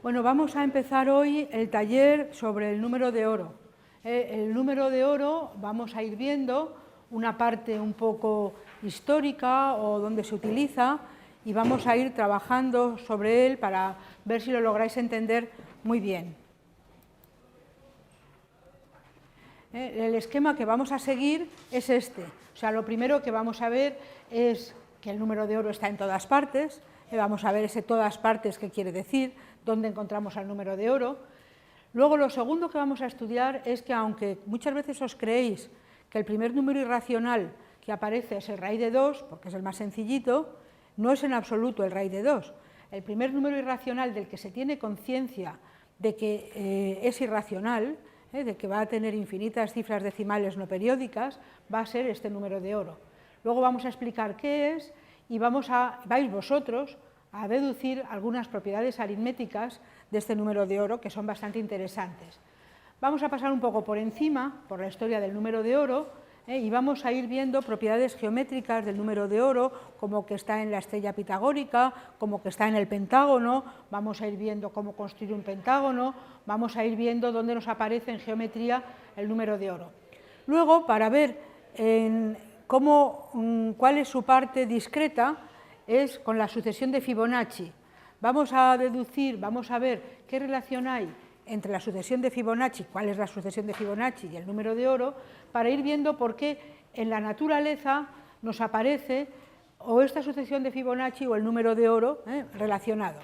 Bueno, vamos a empezar hoy el taller sobre el número de oro. El número de oro vamos a ir viendo una parte un poco histórica o donde se utiliza y vamos a ir trabajando sobre él para ver si lo lográis entender muy bien. El esquema que vamos a seguir es este. O sea, lo primero que vamos a ver es que el número de oro está en todas partes. Vamos a ver ese todas partes qué quiere decir, dónde encontramos al número de oro. Luego, lo segundo que vamos a estudiar es que, aunque muchas veces os creéis que el primer número irracional que aparece es el raíz de 2, porque es el más sencillito, no es en absoluto el raíz de 2. El primer número irracional del que se tiene conciencia de que es irracional, de que va a tener infinitas cifras decimales no periódicas, va a ser este número de oro. Luego vamos a explicar qué es y vais vosotros a deducir algunas propiedades aritméticas de este número de oro que son bastante interesantes. Vamos a pasar un poco por encima, por la historia del número de oro, y vamos a ir viendo propiedades geométricas del número de oro, como que está en la estrella pitagórica, como que está en el pentágono, vamos a ir viendo cómo construir un pentágono, vamos a ir viendo dónde nos aparece en geometría el número de oro. Luego, para ver cuál es su parte discreta, es con la sucesión de Fibonacci. Vamos a deducir, vamos a ver qué relación hay entre la sucesión de Fibonacci, cuál es la sucesión de Fibonacci y el número de oro, para ir viendo por qué en la naturaleza nos aparece o esta sucesión de Fibonacci o el número de oro relacionado.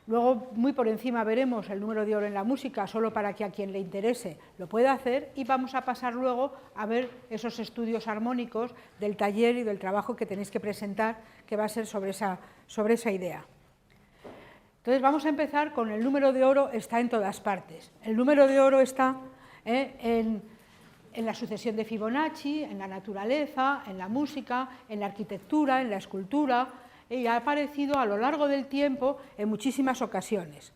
Luego, muy por encima, veremos el número de oro en la música, solo para que a quien le interese lo pueda hacer, y vamos a pasar luego a ver esos estudios armónicos del taller y del trabajo que tenéis que presentar, que va a ser sobre esa idea. Entonces, vamos a empezar con el número de oro está en todas partes. El número de oro está en la sucesión de Fibonacci, en la naturaleza, en la música, en la arquitectura, en la escultura, y ha aparecido a lo largo del tiempo en muchísimas ocasiones.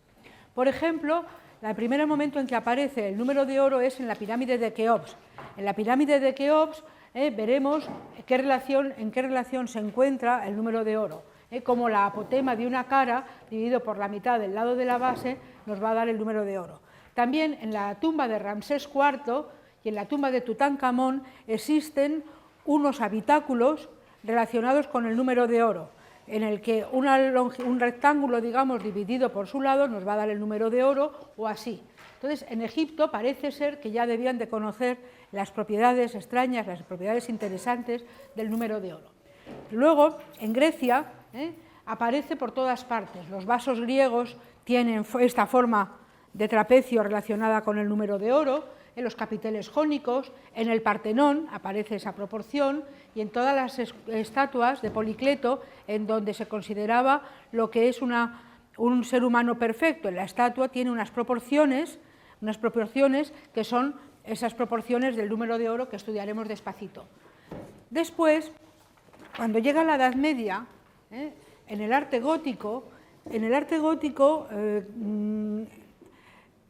Por ejemplo, el primer momento en que aparece el número de oro es en la pirámide de Keops. En la pirámide de Keops veremos en qué relación se encuentra el número de oro. Como la apotema de una cara dividido por la mitad del lado de la base nos va a dar el número de oro. También en la tumba de Ramsés IV y en la tumba de Tutankamón existen unos habitáculos relacionados con el número de oro, en el que un rectángulo, digamos, dividido por su lado nos va a dar el número de oro o así. Entonces, en Egipto parece ser que ya debían de conocer las propiedades extrañas, las propiedades interesantes del número de oro. Luego, en Grecia, aparece por todas partes. Los vasos griegos tienen esta forma de trapecio relacionada con el número de oro, en los capiteles jónicos, en el Partenón aparece esa proporción, y en todas las estatuas de Policleto, en donde se consideraba lo que es un ser humano perfecto. En la estatua tiene unas proporciones que son esas proporciones del número de oro que estudiaremos despacito. Después, cuando llega la Edad Media, en el arte gótico,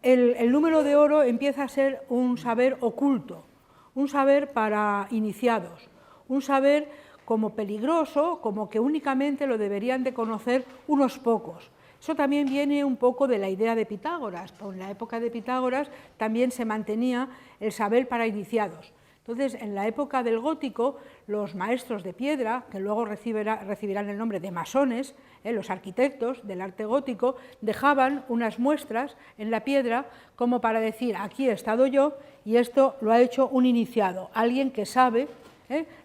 el número de oro empieza a ser un saber oculto, un saber para iniciados, un saber como peligroso, como que únicamente lo deberían de conocer unos pocos. Eso también viene un poco de la idea de Pitágoras. En la época de Pitágoras también se mantenía el saber para iniciados. Entonces, en la época del gótico, los maestros de piedra, que luego recibirán el nombre de masones, los arquitectos del arte gótico, dejaban unas muestras en la piedra como para decir, aquí he estado yo y esto lo ha hecho un iniciado, alguien que sabe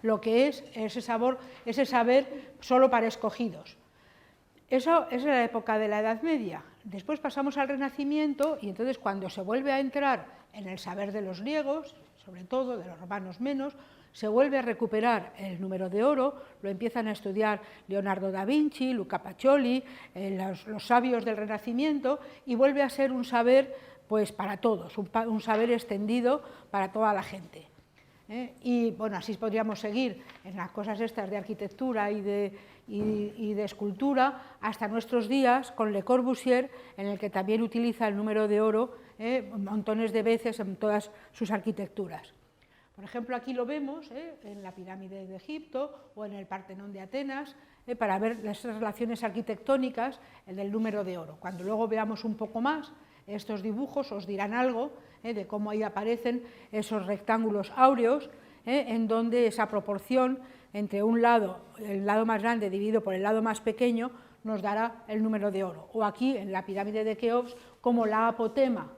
lo que es ese saber solo para escogidos. Eso es la época de la Edad Media. Después pasamos al Renacimiento y entonces cuando se vuelve a entrar en el saber de los griegos, sobre todo de los romanos menos, se vuelve a recuperar el número de oro, lo empiezan a estudiar Leonardo da Vinci, Luca Pacioli, los sabios del Renacimiento, y vuelve a ser un saber pues, para todos, un saber extendido para toda la gente. Y bueno, así podríamos seguir en las cosas estas de arquitectura y de escultura hasta nuestros días con Le Corbusier, en el que también utiliza el número de oro montones de veces en todas sus arquitecturas. Por ejemplo, aquí lo vemos en la pirámide de Egipto o en el Partenón de Atenas, para ver las relaciones arquitectónicas del número de oro. Cuando luego veamos un poco más estos dibujos os dirán algo de cómo ahí aparecen esos rectángulos áureos, en donde esa proporción entre un lado, el lado más grande dividido por el lado más pequeño, nos dará el número de oro. O aquí en la pirámide de Keops, como la apotema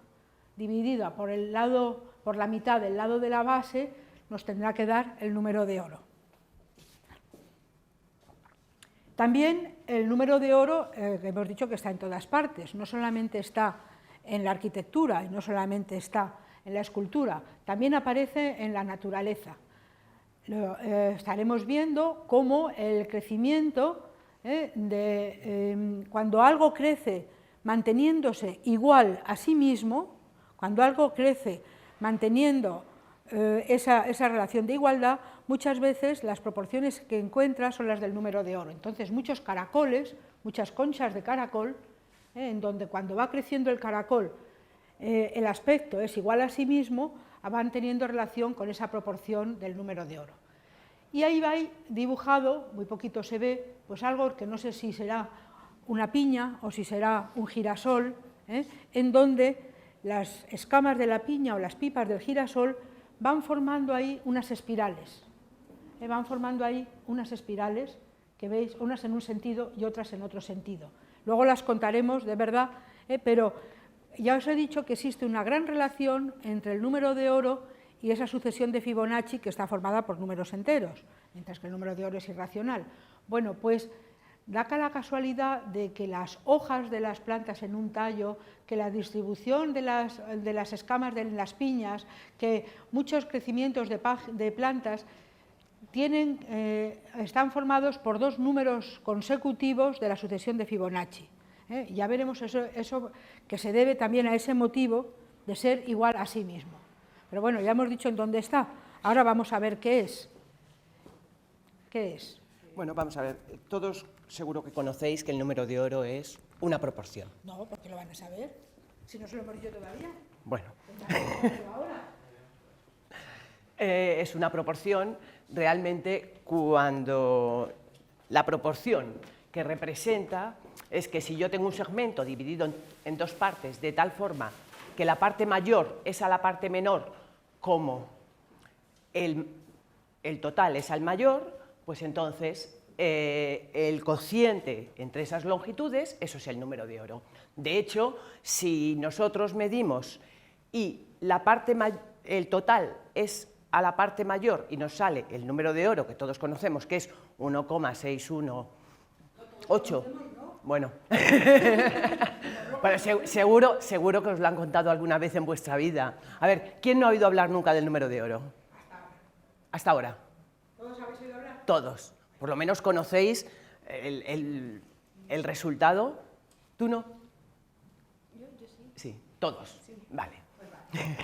dividida por la mitad del lado de la base, nos tendrá que dar el número de oro. También el número de oro, hemos dicho que está en todas partes, no solamente está en la arquitectura y no solamente está en la escultura, también aparece en la naturaleza. Estaremos viendo cómo el crecimiento, cuando algo crece manteniéndose igual a sí mismo, cuando algo crece manteniendo esa relación de igualdad, muchas veces las proporciones que encuentra son las del número de oro. Entonces, muchos caracoles, muchas conchas de caracol, en donde cuando va creciendo el caracol el aspecto es igual a sí mismo, van teniendo relación con esa proporción del número de oro. Y ahí va dibujado, muy poquito se ve, pues algo que no sé si será una piña o si será un girasol, en donde las escamas de la piña o las pipas del girasol van formando ahí unas espirales. Van formando ahí unas espirales que veis, unas en un sentido y otras en otro sentido. Luego las contaremos de verdad, pero ya os he dicho que existe una gran relación entre el número de oro y esa sucesión de Fibonacci que está formada por números enteros, mientras que el número de oro es irracional. Bueno, pues da la casualidad de que las hojas de las plantas en un tallo, que la distribución de las escamas de las piñas, que muchos crecimientos de plantas están formados por dos números consecutivos de la sucesión de Fibonacci. Ya veremos eso que se debe también a ese motivo de ser igual a sí mismo. Pero bueno, ya hemos dicho en dónde está. Ahora vamos a ver qué es. ¿Qué es? Bueno, vamos a ver. Todos seguro que conocéis que el número de oro es una proporción. No, porque lo van a saber. Si no se lo hemos dicho todavía. Bueno. Es una proporción realmente cuando la proporción que representa es que si yo tengo un segmento dividido en dos partes de tal forma que la parte mayor es a la parte menor como el total es al mayor, pues entonces el cociente entre esas longitudes, eso es el número de oro. De hecho, si nosotros medimos y el total es a la parte mayor y nos sale el número de oro que todos conocemos, que es 1,618, bueno, seguro que os lo han contado alguna vez en vuestra vida. A ver, ¿quién no ha oído hablar nunca del número de oro? Hasta ahora. ¿Todos habéis oído hablar? Todos. Por lo menos conocéis el resultado. ¿Tú no? Yo sí. Sí, todos. Sí. Vale. Pues vale.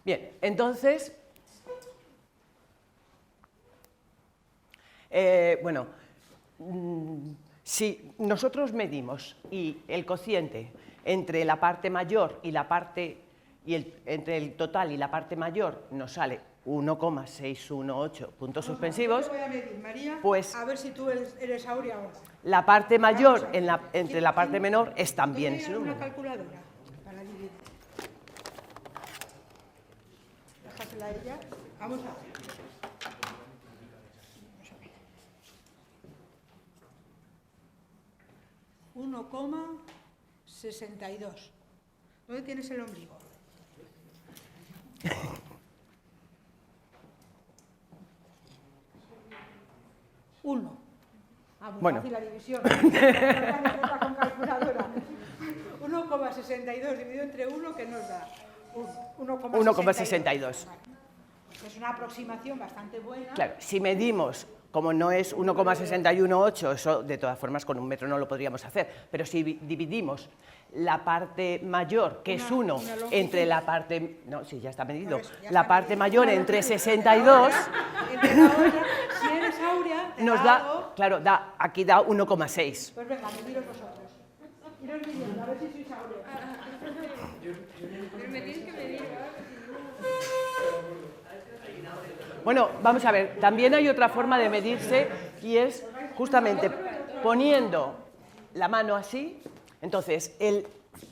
Bien, entonces, bueno, si nosotros medimos y el cociente entre la parte mayor y la parte, entre el total y la parte mayor nos sale 1,618 puntos suspensivos, Yo te voy a medir, María, pues a ver si tú eres áurea ahora. la parte mayor entre la parte menor es también ese número. Una calculadora para dividir. Déjasela a ella. Vamos a ver. 1,62. ¿Dónde tienes el ombligo? Uno. Ah, muy Bueno. fácil la división. Con calculadora. 1,62 dividido entre 1, ¿qué nos da? 1,62. Vale. Pues es una aproximación bastante buena. Claro, si medimos, como no es 1,618, eso de todas formas con un metro no lo podríamos hacer, pero si dividimos la parte mayor, que es 1, entre la parte... No, sí, ya está medido. La parte mayor entre 62... Si eres áurea, te nos da da, algo. claro, aquí da 1,6. Pues venga, mediros vosotros. Iros midiendo, a ver si sois áurea. Pero me tienes que medir. Bueno, vamos a ver, también hay otra forma de medirse y es justamente poniendo la mano así. Entonces, el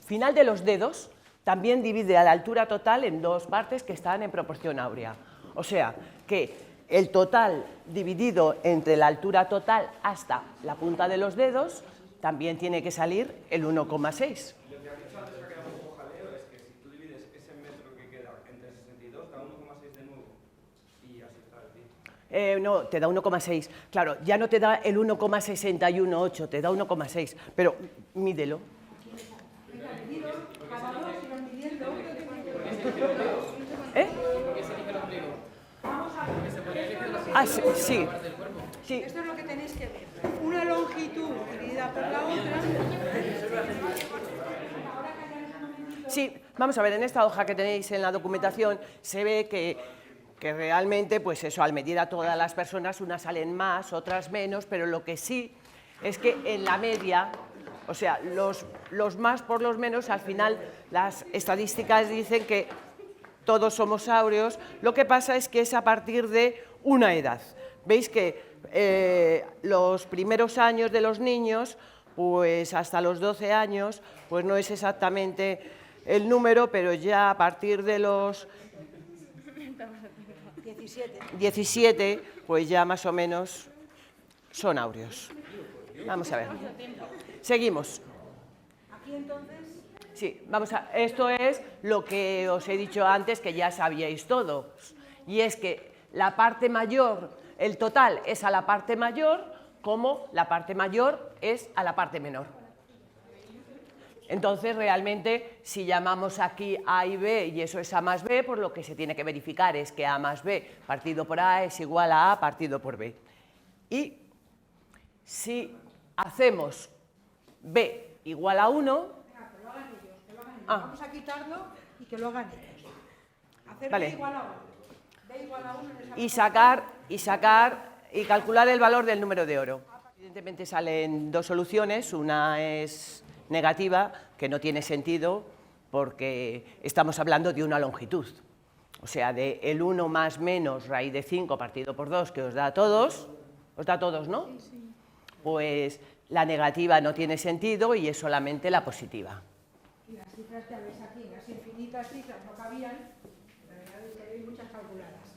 final de los dedos también divide a la altura total en dos partes que están en proporción áurea. O sea, que el total dividido entre la altura total hasta la punta de los dedos también tiene que salir el 1,6. No, te da 1,6. Claro, ya no te da el 1,618, te da 1,6. Pero mídelo. ¿Eh? Ah, sí, sí. Sí. Esto es lo que tenéis que ver. Una longitud dividida por la otra. Sí, vamos a ver, en esta hoja que tenéis en la documentación se ve que realmente, pues eso, al medir a todas las personas, unas salen más, otras menos, pero lo que sí es que en la media, o sea, los más por los menos, al final las estadísticas dicen que todos somos áureos. Lo que pasa es que es a partir de una edad. Veis que los primeros años de los niños, pues hasta los 12 años, pues no es exactamente el número, pero ya a partir de los 17, pues ya más o menos son áureos. Vamos a ver. Seguimos. Aquí entonces. Sí, esto es lo que os he dicho antes, que ya sabíais todos. Y es que la parte mayor, el total es a la parte mayor, como la parte mayor es a la parte menor. Entonces, realmente, si llamamos aquí A y B y eso es A más B, pues lo que se tiene que verificar es que A más B partido por A es igual a A partido por B. Y si hacemos B igual a 1... Que lo hagan ellos. Vamos a quitarlo y que lo hagan ellos. Hacer vale. B igual a 1. B igual a 1 y sacar y calcular el valor del número de oro. Evidentemente salen dos soluciones, una es negativa, que no tiene sentido porque estamos hablando de una longitud, o sea, de el 1 más menos raíz de 5 partido por 2, que os da a todos, ¿no? Sí. Pues la negativa no tiene sentido y es solamente la positiva. Y las cifras que habéis aquí, las infinitas cifras no cabían, pero ya tenéis muchas calculadas.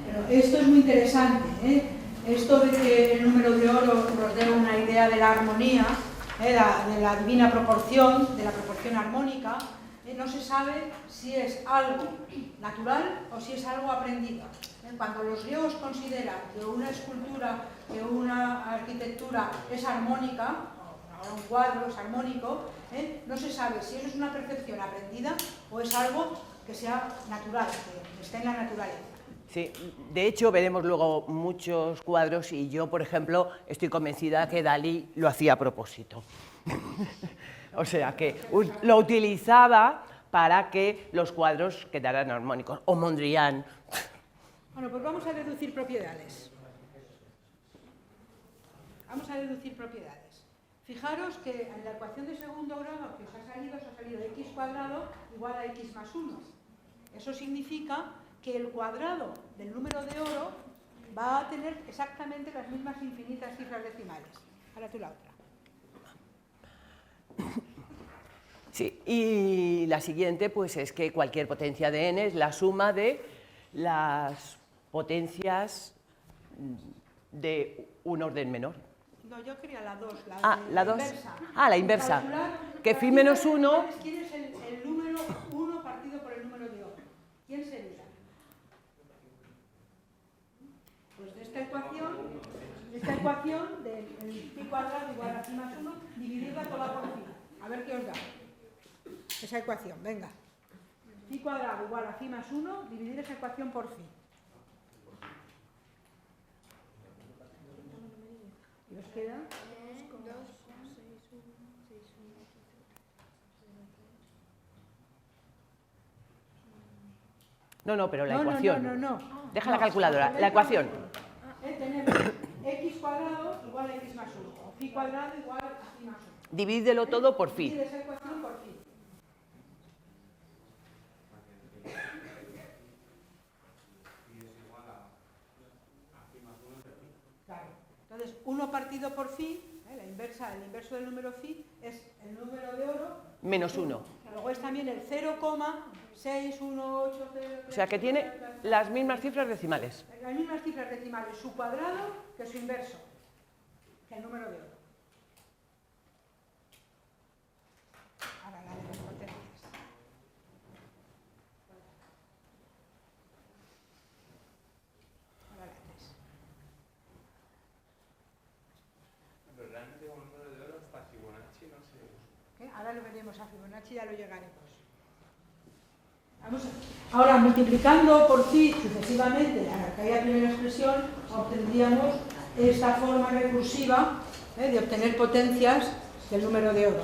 Pero esto es muy interesante, ¿eh? Esto de que el número de oro nos dé una idea de la armonía, de la divina proporción, de la proporción armónica, no se sabe si es algo natural o si es algo aprendido. Cuando los griegos consideran que una escultura, que una arquitectura es armónica, o un cuadro es armónico, no se sabe si eso es una percepción aprendida o es algo que sea natural, que esté en la naturaleza. Sí, de hecho veremos luego muchos cuadros y yo, por ejemplo, estoy convencida que Dalí lo hacía a propósito. O sea, que lo utilizaba para que los cuadros quedaran armónicos. O Mondrian. Bueno, pues vamos a deducir propiedades. Vamos a deducir propiedades. Fijaros que en la ecuación de segundo grado que os ha salido x cuadrado igual a x más 1. Eso significa que el cuadrado del número de oro va a tener exactamente las mismas infinitas cifras decimales. Ahora tú la otra. Sí, y la siguiente pues es que cualquier potencia de n es la suma de las potencias de un orden menor. No, yo quería la 2. La 2. La inversa. Que phi menos 1... ¿Quién es el número 1 partido por el número de oro? ¿Quién sería? Pues de esta ecuación del pi cuadrado igual a pi más 1, dividirla toda por pi. A ver qué os da. Esa ecuación, venga. Pi cuadrado igual a pi más 1, dividir esa ecuación por pi. ¿Y os queda? No, pero la ecuación. No. Deja la calculadora, la ecuación. Tenemos x cuadrado igual a x más 1, o phi cuadrado igual a pi más 1. Divídelo todo por phi. Divide esa ecuación por phi. 1 partido por phi, el inverso del número phi, es el número de oro. Menos 1. Luego es también el 0,61803. O sea que tiene las mismas cifras decimales. Las mismas cifras decimales, su cuadrado que su inverso, que el número de oro. Ahora la de las potencias. Ahora la 3. Pero realmente como número de oro hasta Fibonacci no se usa. ¿Qué? Ahora lo veremos a Fibonacci, ya lo llegaremos. Ahora, multiplicando por phi sucesivamente a aquella primera expresión, obtendríamos esta forma recursiva de obtener potencias del número de oro.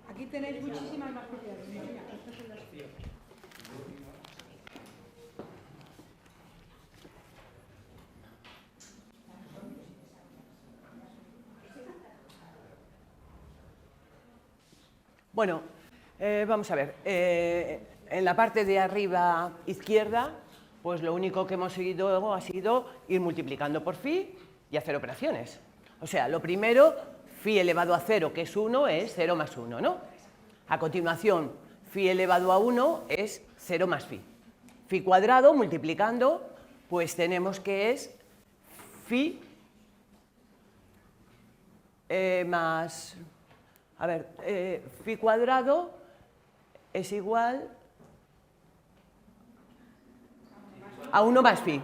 Aquí tenéis muchísimas más propiedades. Estas son las phi. Bueno, vamos a ver. En la parte de arriba izquierda, pues lo único que hemos seguido ha sido ir multiplicando por phi y hacer operaciones. O sea, lo primero, phi elevado a 0, que es 1, es 0 más 1, ¿no? A continuación, phi elevado a 1 es 0 más phi. Phi cuadrado, multiplicando, pues tenemos que es phi más... A ver, phi cuadrado es igual a 1 más phi.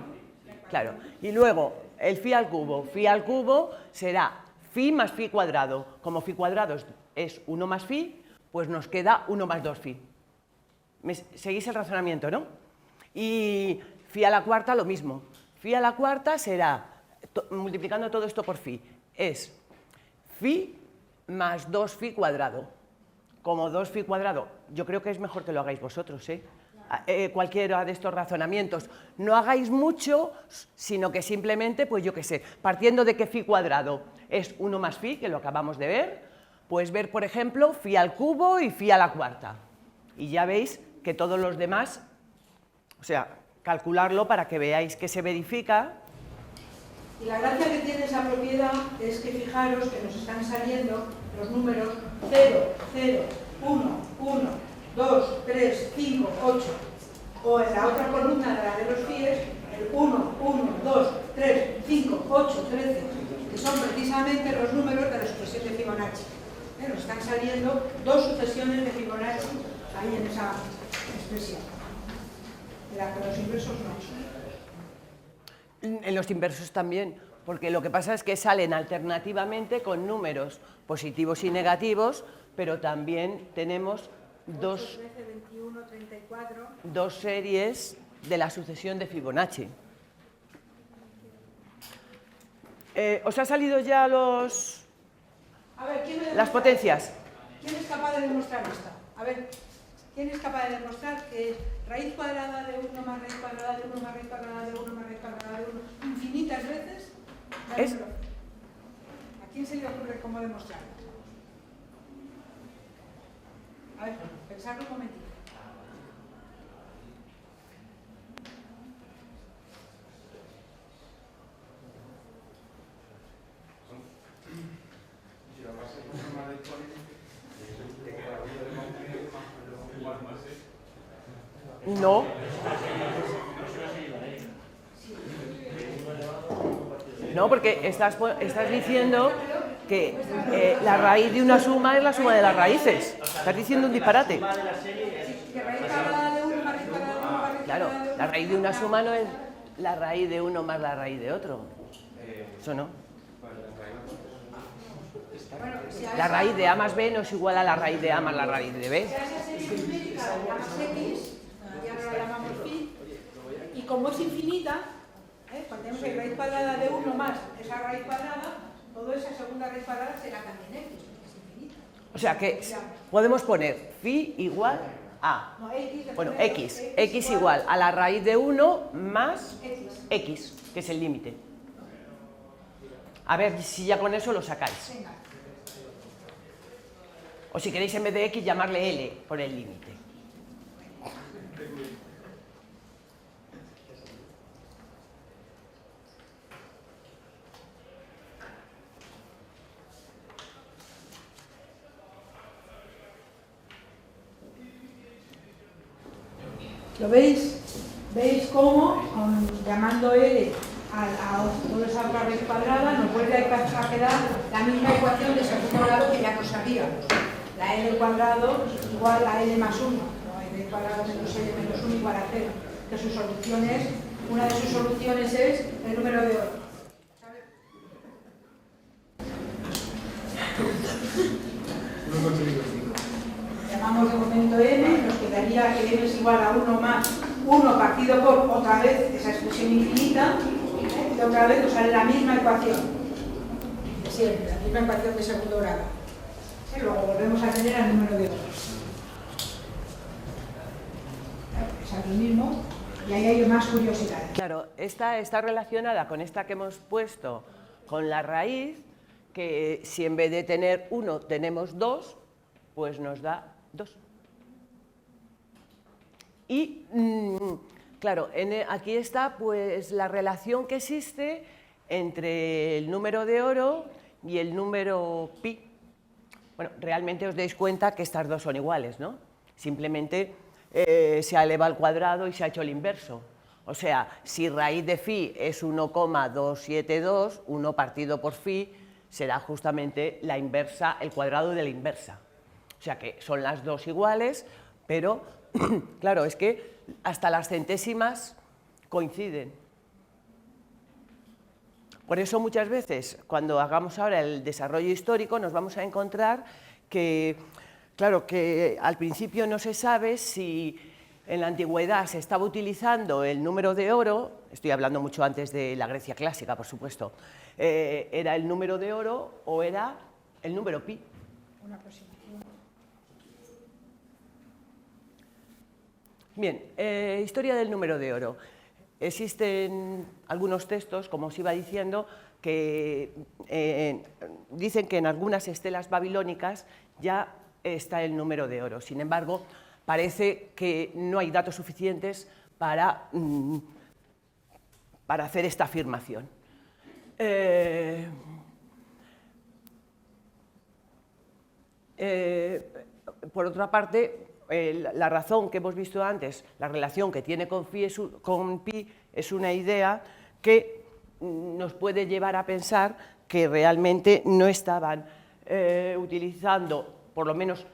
Claro. Y luego, el phi al cubo será phi más phi cuadrado. Como phi cuadrado es 1 más phi, pues nos queda 1 más 2 phi. ¿Seguís el razonamiento, no? Y phi a la cuarta lo mismo. Phi a la cuarta será, multiplicando todo esto por phi, es phi más 2 phi cuadrado. Como 2 phi cuadrado, yo creo que es mejor que lo hagáis vosotros, cualquiera de estos razonamientos. No hagáis mucho, sino que simplemente, pues yo qué sé, partiendo de que phi cuadrado es 1 más phi, que lo acabamos de ver, pues ver, por ejemplo, phi al cubo y phi a la cuarta. Y ya veis que todos los demás, o sea, calcularlo para que veáis que se verifica. Y la gracia que tiene esa propiedad es que fijaros que nos están saliendo los números 0, 0, 1, 1, 2, 3, 5, 8. O en la otra columna de la de los phies, el 1, 1, 2, 3, 5, 8, 13, que son precisamente los números de la sucesión de Fibonacci. Nos están saliendo dos sucesiones de Fibonacci ahí en esa expresión. En la que los inversos no. En los inversos también, porque lo que pasa es que salen alternativamente con números positivos y negativos, pero también tenemos 8, 13, 21, 34. Dos series de la sucesión de Fibonacci. ¿Os han salido ya las potencias? ¿Quién es capaz de demostrar esto? A ver, ¿quién es capaz de demostrar que raíz cuadrada de 1 más raíz cuadrada de 1 más raíz cuadrada de 1 más raíz cuadrada de 1 infinitas veces? ¿A quién se le ocurre cómo demostrarlo? A ver, pensadlo un momentito. Si lo pasé por una raíz cuadrada, ¿te queda la vida de más igual más No. No, porque estás diciendo que la raíz de una suma es la suma de las raíces. Estás diciendo un disparate. Que raíz cuadrada de 1 más raíz cuadrada de 1 más raíz Claro, cuadrada de 1. la raíz de una suma no es la raíz de uno más la raíz de otro. Eso no. Bueno, si a La esa- raíz de A más B no es igual a la raíz de A más la raíz de B. si a esa serie numérica la llamas X, ya no la llamamos phi, y como es infinita, cuando tenemos que raíz cuadrada de 1 más esa raíz cuadrada, toda esa segunda raíz cuadrada será también X, porque es infinita. O sea que podemos poner phi igual a, No, X, bueno, X igual a la raíz de 1 más X, que es el límite. A ver si ya con eso lo sacáis. Venga. O si queréis en vez de X llamarle L por el límite. ¿Lo veis? ¿Veis cómo, llamando L a toda esa otra raíz cuadrada, nos vuelve a quedar la misma ecuación de segundo grado que ya nos sabíamos? La L cuadrado igual a L más 1, o L cuadrado menos L menos 1 igual a 0. Que sus soluciones, una de sus soluciones es el número de oro. Llamamos de momento n, nos quedaría que n es igual a 1 más 1 partido por otra vez esa expresión infinita, y otra vez nos sale la misma ecuación de siempre, la misma ecuación de segundo grado. Y luego volvemos a tener el número de oro. Es aquí mismo, y ahí hay más curiosidades. Claro, esta está relacionada con esta que hemos puesto con la raíz, que si en vez de tener 1 tenemos 2, pues nos da 2. Y, claro, aquí está pues la relación que existe entre el número de oro y el número pi. Bueno, realmente os dais cuenta que estas dos son iguales, ¿no? Simplemente se ha elevado al cuadrado y se ha hecho el inverso. O sea, si raíz de phi es 1,272, 1 partido por phi será justamente la inversa, el cuadrado de la inversa. O sea que son las dos iguales, pero claro, es que hasta las centésimas coinciden. Por eso muchas veces, cuando hagamos ahora el desarrollo histórico, nos vamos a encontrar que, claro, que al principio no se sabe si en la antigüedad se estaba utilizando el número de oro, estoy hablando mucho antes de la Grecia clásica, por supuesto, era el número de oro o era el número pi. Una aproximación. Bien, historia del número de oro. Existen algunos textos, como os iba diciendo, que dicen que en algunas estelas babilónicas ya está el número de oro. Sin embargo, parece que no hay datos suficientes para hacer esta afirmación. Por otra parte, la razón que hemos visto antes, la relación que tiene con pi es una idea que nos puede llevar a pensar que realmente no estaban utilizando, por lo menos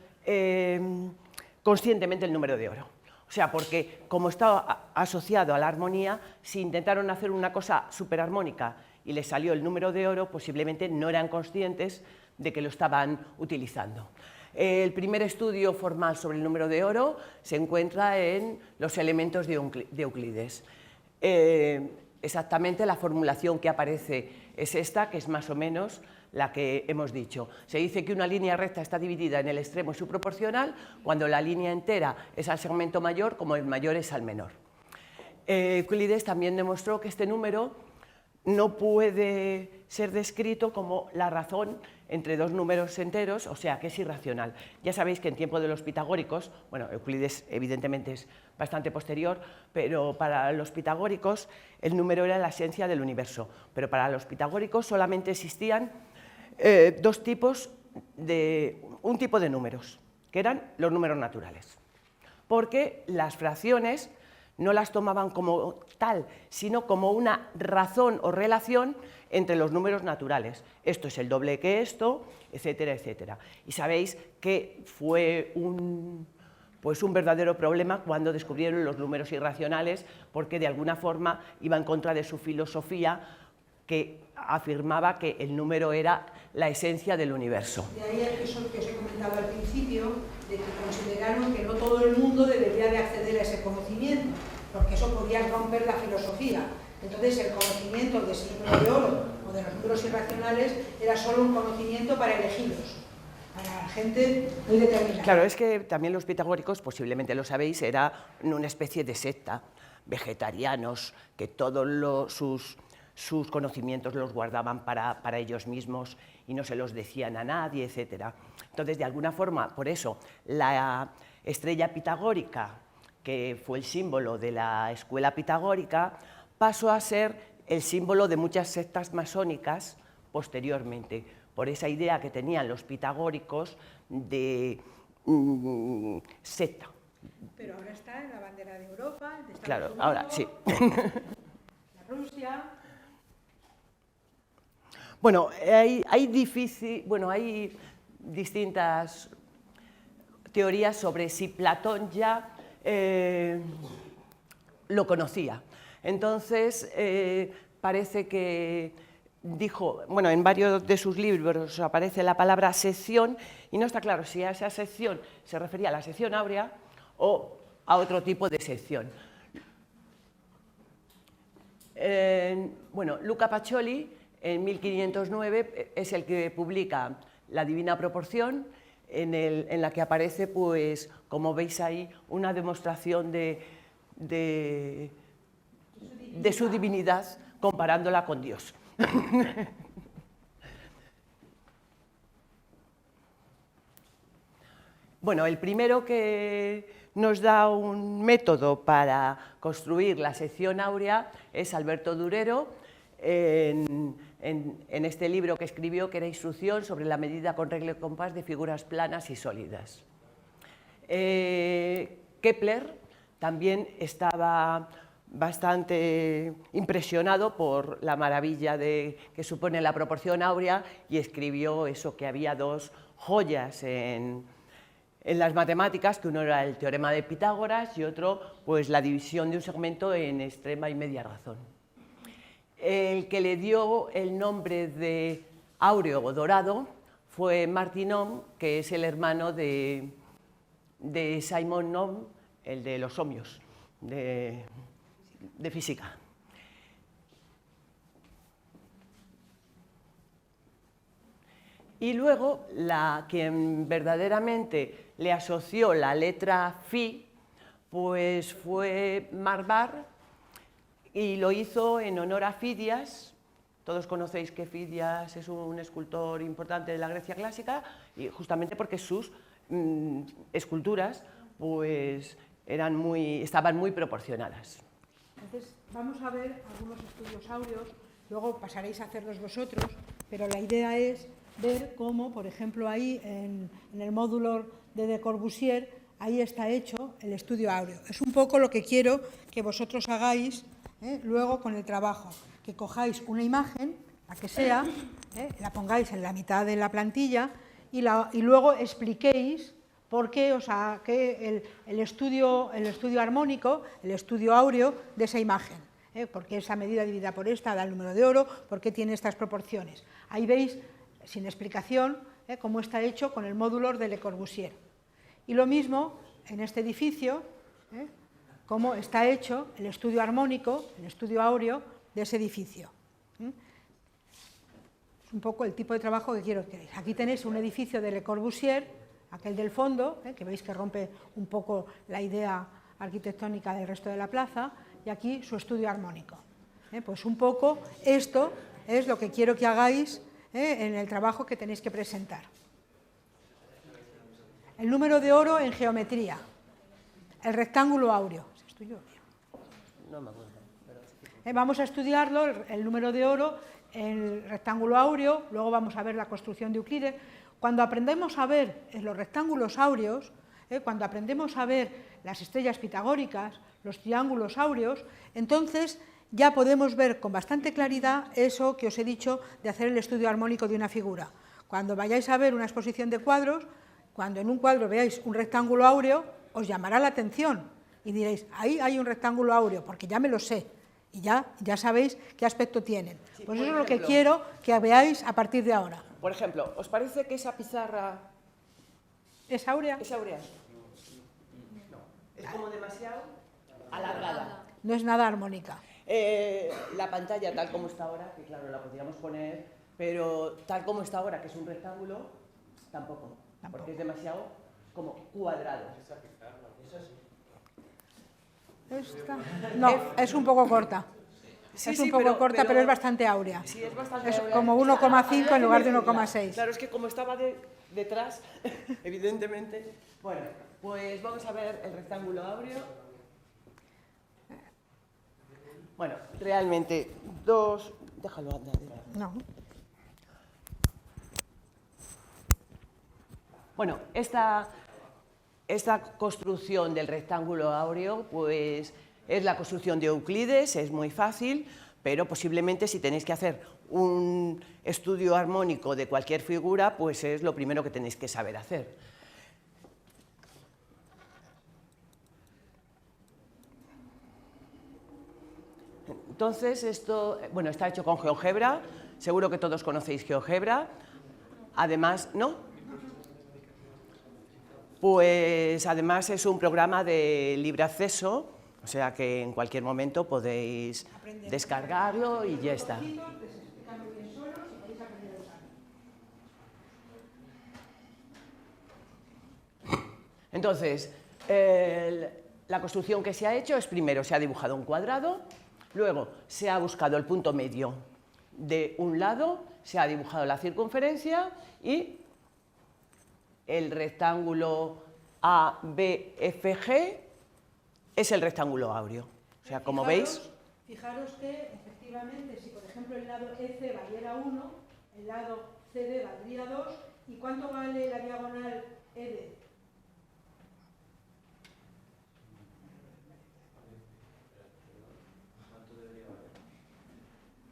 conscientemente, el número de oro. O sea, porque como estaba asociado a la armonía, si intentaron hacer una cosa superarmónica y les salió el número de oro, posiblemente no eran conscientes de que lo estaban utilizando. El primer estudio formal sobre el número de oro se encuentra en los elementos de Euclides. Exactamente la formulación que aparece es esta, que es más o menos la que hemos dicho. Se dice que una línea recta está dividida en el extremo y su proporcional cuando la línea entera es al segmento mayor como el mayor es al menor. Euclides también demostró que este número no puede ser descrito como la razón entre dos números enteros, o sea, que es irracional. Ya sabéis que en tiempo de los pitagóricos, bueno, Euclides evidentemente es bastante posterior, pero para los pitagóricos el número era la esencia del universo, pero para los pitagóricos solamente existían un tipo de números, que eran los números naturales, porque las fracciones no las tomaban como tal, sino como una razón o relación entre los números naturales. Esto es el doble que esto, etcétera, etcétera. Y sabéis que fue un verdadero problema cuando descubrieron los números irracionales, porque de alguna forma iba en contra de su filosofía, que afirmaba que el número era la esencia del universo. De ahí eso que os he comentado al principio, de que consideraron que no todo el mundo debería de acceder a ese conocimiento, porque eso podía romper la filosofía. Entonces el conocimiento de ese número de oro o de los números irracionales era solo un conocimiento para elegidos, para gente muy determinada. Claro, es que también los pitagóricos, posiblemente lo sabéis, era una especie de secta, vegetarianos, que todos sus conocimientos los guardaban para ellos mismos y no se los decían a nadie, etc. Entonces, de alguna forma, por eso, la estrella pitagórica, que fue el símbolo de la escuela pitagórica, pasó a ser el símbolo de muchas sectas masónicas posteriormente, por esa idea que tenían los pitagóricos de secta. Pero ahora está está en la bandera de Europa, de Estados Claro, Unidos, ahora sí. de Rusia. Bueno, hay distintas teorías sobre si Platón ya lo conocía. Entonces, parece que dijo, bueno, en varios de sus libros aparece la palabra sección y no está claro si a esa sección se refería a la sección áurea o a otro tipo de sección. Bueno, Luca Pacioli en 1509 es el que publica La Divina Proporción, en la que aparece, pues, como veis ahí, una demostración de su divinidad comparándola con Dios. Bueno, el primero que nos da un método para construir la sección áurea es Alberto Durero, en este libro que escribió, que era Instrucción sobre la medida con regla y compás de figuras planas y sólidas. Kepler también estaba bastante impresionado por la maravilla que supone la proporción áurea y escribió eso, que había dos joyas en las matemáticas, que uno era el teorema de Pitágoras y otro, pues, la división de un segmento en extrema y media razón. El que le dio el nombre de áureo o dorado fue Martin Ohm, que es el hermano de Simon Ohm, el de los ohmios, de física. Y luego, la quien verdaderamente le asoció la letra Phi, pues fue Marbar, y lo hizo en honor a Fidias. Todos conocéis que Fidias es un escultor importante de la Grecia clásica, y justamente porque sus esculturas, pues, estaban muy proporcionadas. Entonces, vamos a ver algunos estudios áureos, luego pasaréis a hacerlos vosotros, pero la idea es ver cómo, por ejemplo, ahí en el módulo de Le Corbusier, ahí está hecho el estudio áureo. Es un poco lo que quiero que vosotros hagáis luego con el trabajo, que cojáis una imagen, la que sea, la pongáis en la mitad de la plantilla y luego expliquéis por qué os saqué el estudio armónico, el estudio áureo de esa imagen. Por qué esa medida dividida por esta da el número de oro, por qué tiene estas proporciones. Ahí veis, sin explicación, cómo está hecho con el módulo de Le Corbusier. Y lo mismo en este edificio, cómo está hecho el estudio armónico, el estudio áureo de ese edificio. Es un poco el tipo de trabajo que quiero que veáis. Aquí tenéis un edificio de Le Corbusier, aquel del fondo, que veis que rompe un poco la idea arquitectónica del resto de la plaza, y aquí su estudio armónico. Pues un poco esto es lo que quiero que hagáis en el trabajo que tenéis que presentar. El número de oro en geometría, el rectángulo áureo. ¿Se estudió? No me acuerdo. Vamos a estudiarlo, el número de oro, el rectángulo áureo, luego vamos a ver la construcción de Euclides. Cuando aprendemos a ver los rectángulos áureos, cuando aprendemos a ver las estrellas pitagóricas, los triángulos áureos, entonces ya podemos ver con bastante claridad eso que os he dicho de hacer el estudio armónico de una figura. Cuando vayáis a ver una exposición de cuadros, cuando en un cuadro veáis un rectángulo áureo, os llamará la atención y diréis, ahí hay un rectángulo áureo, porque ya me lo sé. Y ya sabéis qué aspecto tienen. Sí, pues eso ejemplo, es lo que quiero que veáis a partir de ahora. Por ejemplo, ¿os parece que esa pizarra ¿Es áurea? es áurea? No. Es como demasiado alargada. No es nada armónica. La pantalla tal como está ahora, que claro, la podríamos poner, pero tal como está ahora, que es un rectángulo, tampoco. Porque es demasiado como cuadrado. Esta. No, es un poco corta. Sí, es un poco corta, pero es bastante áurea. Sí, es bastante es áurea. como 1,5 en lugar de 1,6. Claro, es que como estaba detrás, evidentemente. Bueno, pues vamos a ver el rectángulo áureo. Bueno, realmente dos... Déjalo andar. No. Bueno, esta esta construcción del rectángulo áureo pues, es la construcción de Euclides, es muy fácil, pero posiblemente si tenéis que hacer un estudio armónico de cualquier figura, pues es lo primero que tenéis que saber hacer. Entonces, esto, bueno, está hecho con GeoGebra, seguro que todos conocéis GeoGebra, además, ¿no? Pues además es un programa de libre acceso, o sea que en cualquier momento podéis descargarlo y ya está. Entonces, la construcción que se ha hecho es primero se ha dibujado un cuadrado, luego se ha buscado el punto medio de un lado, se ha dibujado la circunferencia y el rectángulo ABFG es el rectángulo áureo. O sea, como veis... Fijaros que, efectivamente, si por ejemplo el lado EC valiera 1, el lado CD valdría 2, ¿y cuánto vale la diagonal ED?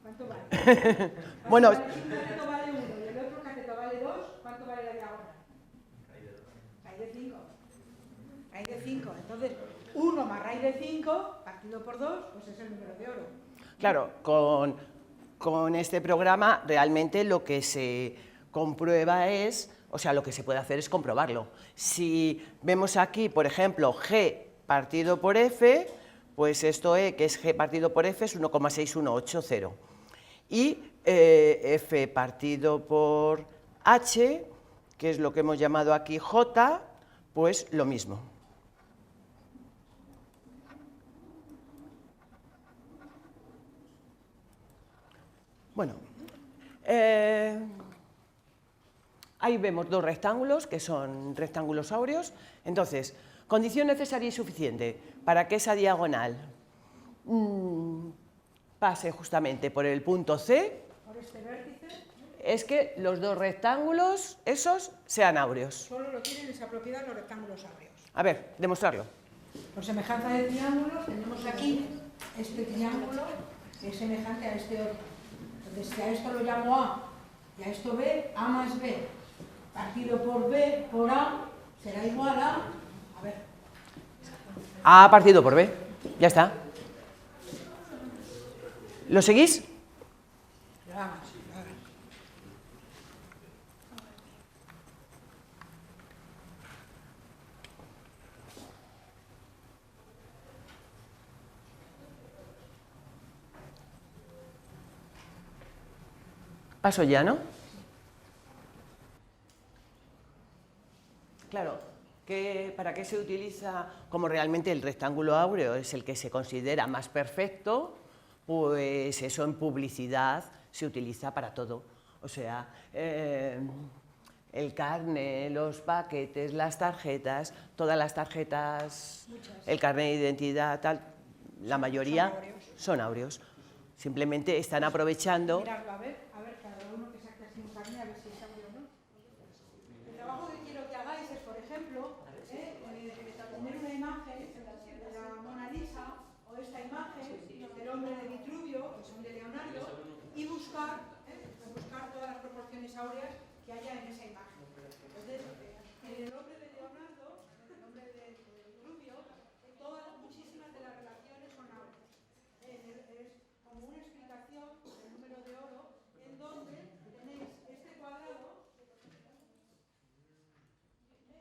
¿Cuánto vale? Bueno, Si un cateto vale 1 y el otro cateto vale 2, ¿cuánto vale la diagonal? Raíz de 5. Raíz de 5. Entonces, 1 más raíz de 5, partido por 2, pues es el número de oro. Claro, con este programa realmente lo que se comprueba es, o sea, lo que se puede hacer es comprobarlo. Si vemos aquí, por ejemplo, G partido por F, pues esto E, que es G partido por F, es 1,6180. Y F partido por H, que es lo que hemos llamado aquí J, pues lo mismo. Bueno, ahí vemos dos rectángulos, que son rectángulos áureos. Entonces, condición necesaria y suficiente para que esa diagonal pase justamente por el punto C, Por este vértice, es que los dos rectángulos, esos, sean áureos. solo lo tienen esa propiedad los rectángulos áureos. A ver, demostrarlo. Por semejanza de triángulos, tenemos aquí este triángulo que es semejante a este otro. Entonces, si a esto lo llamo A y a esto B, A más B, partido por B por A, será igual a ver. A partido por B, ya está. ¿Lo seguís? Paso ya, ¿no? Claro, ¿para qué se utiliza? Como realmente el rectángulo áureo es el que se considera más perfecto, pues eso en publicidad se utiliza para todo. O sea, el carnet, los paquetes, las tarjetas, todas las tarjetas, el carnet de identidad, tal, la mayoría son áureos. Simplemente están aprovechando... Mirarlo, a ver, cada uno que saque así un carnet, a ver si es áureo o no. El trabajo que quiero que hagáis es, por ejemplo, tener una imagen de la Mona Lisa o esta imagen del hombre de Vitruvio, que son de Leonardo, y buscar todas las proporciones áureas que haya en esa imagen. Entonces, en el hombre de Leonardo, el hombre de Vitruvio, muchísimas de las relaciones son áureas. Es como una explicación del número de oro en donde tenéis este cuadrado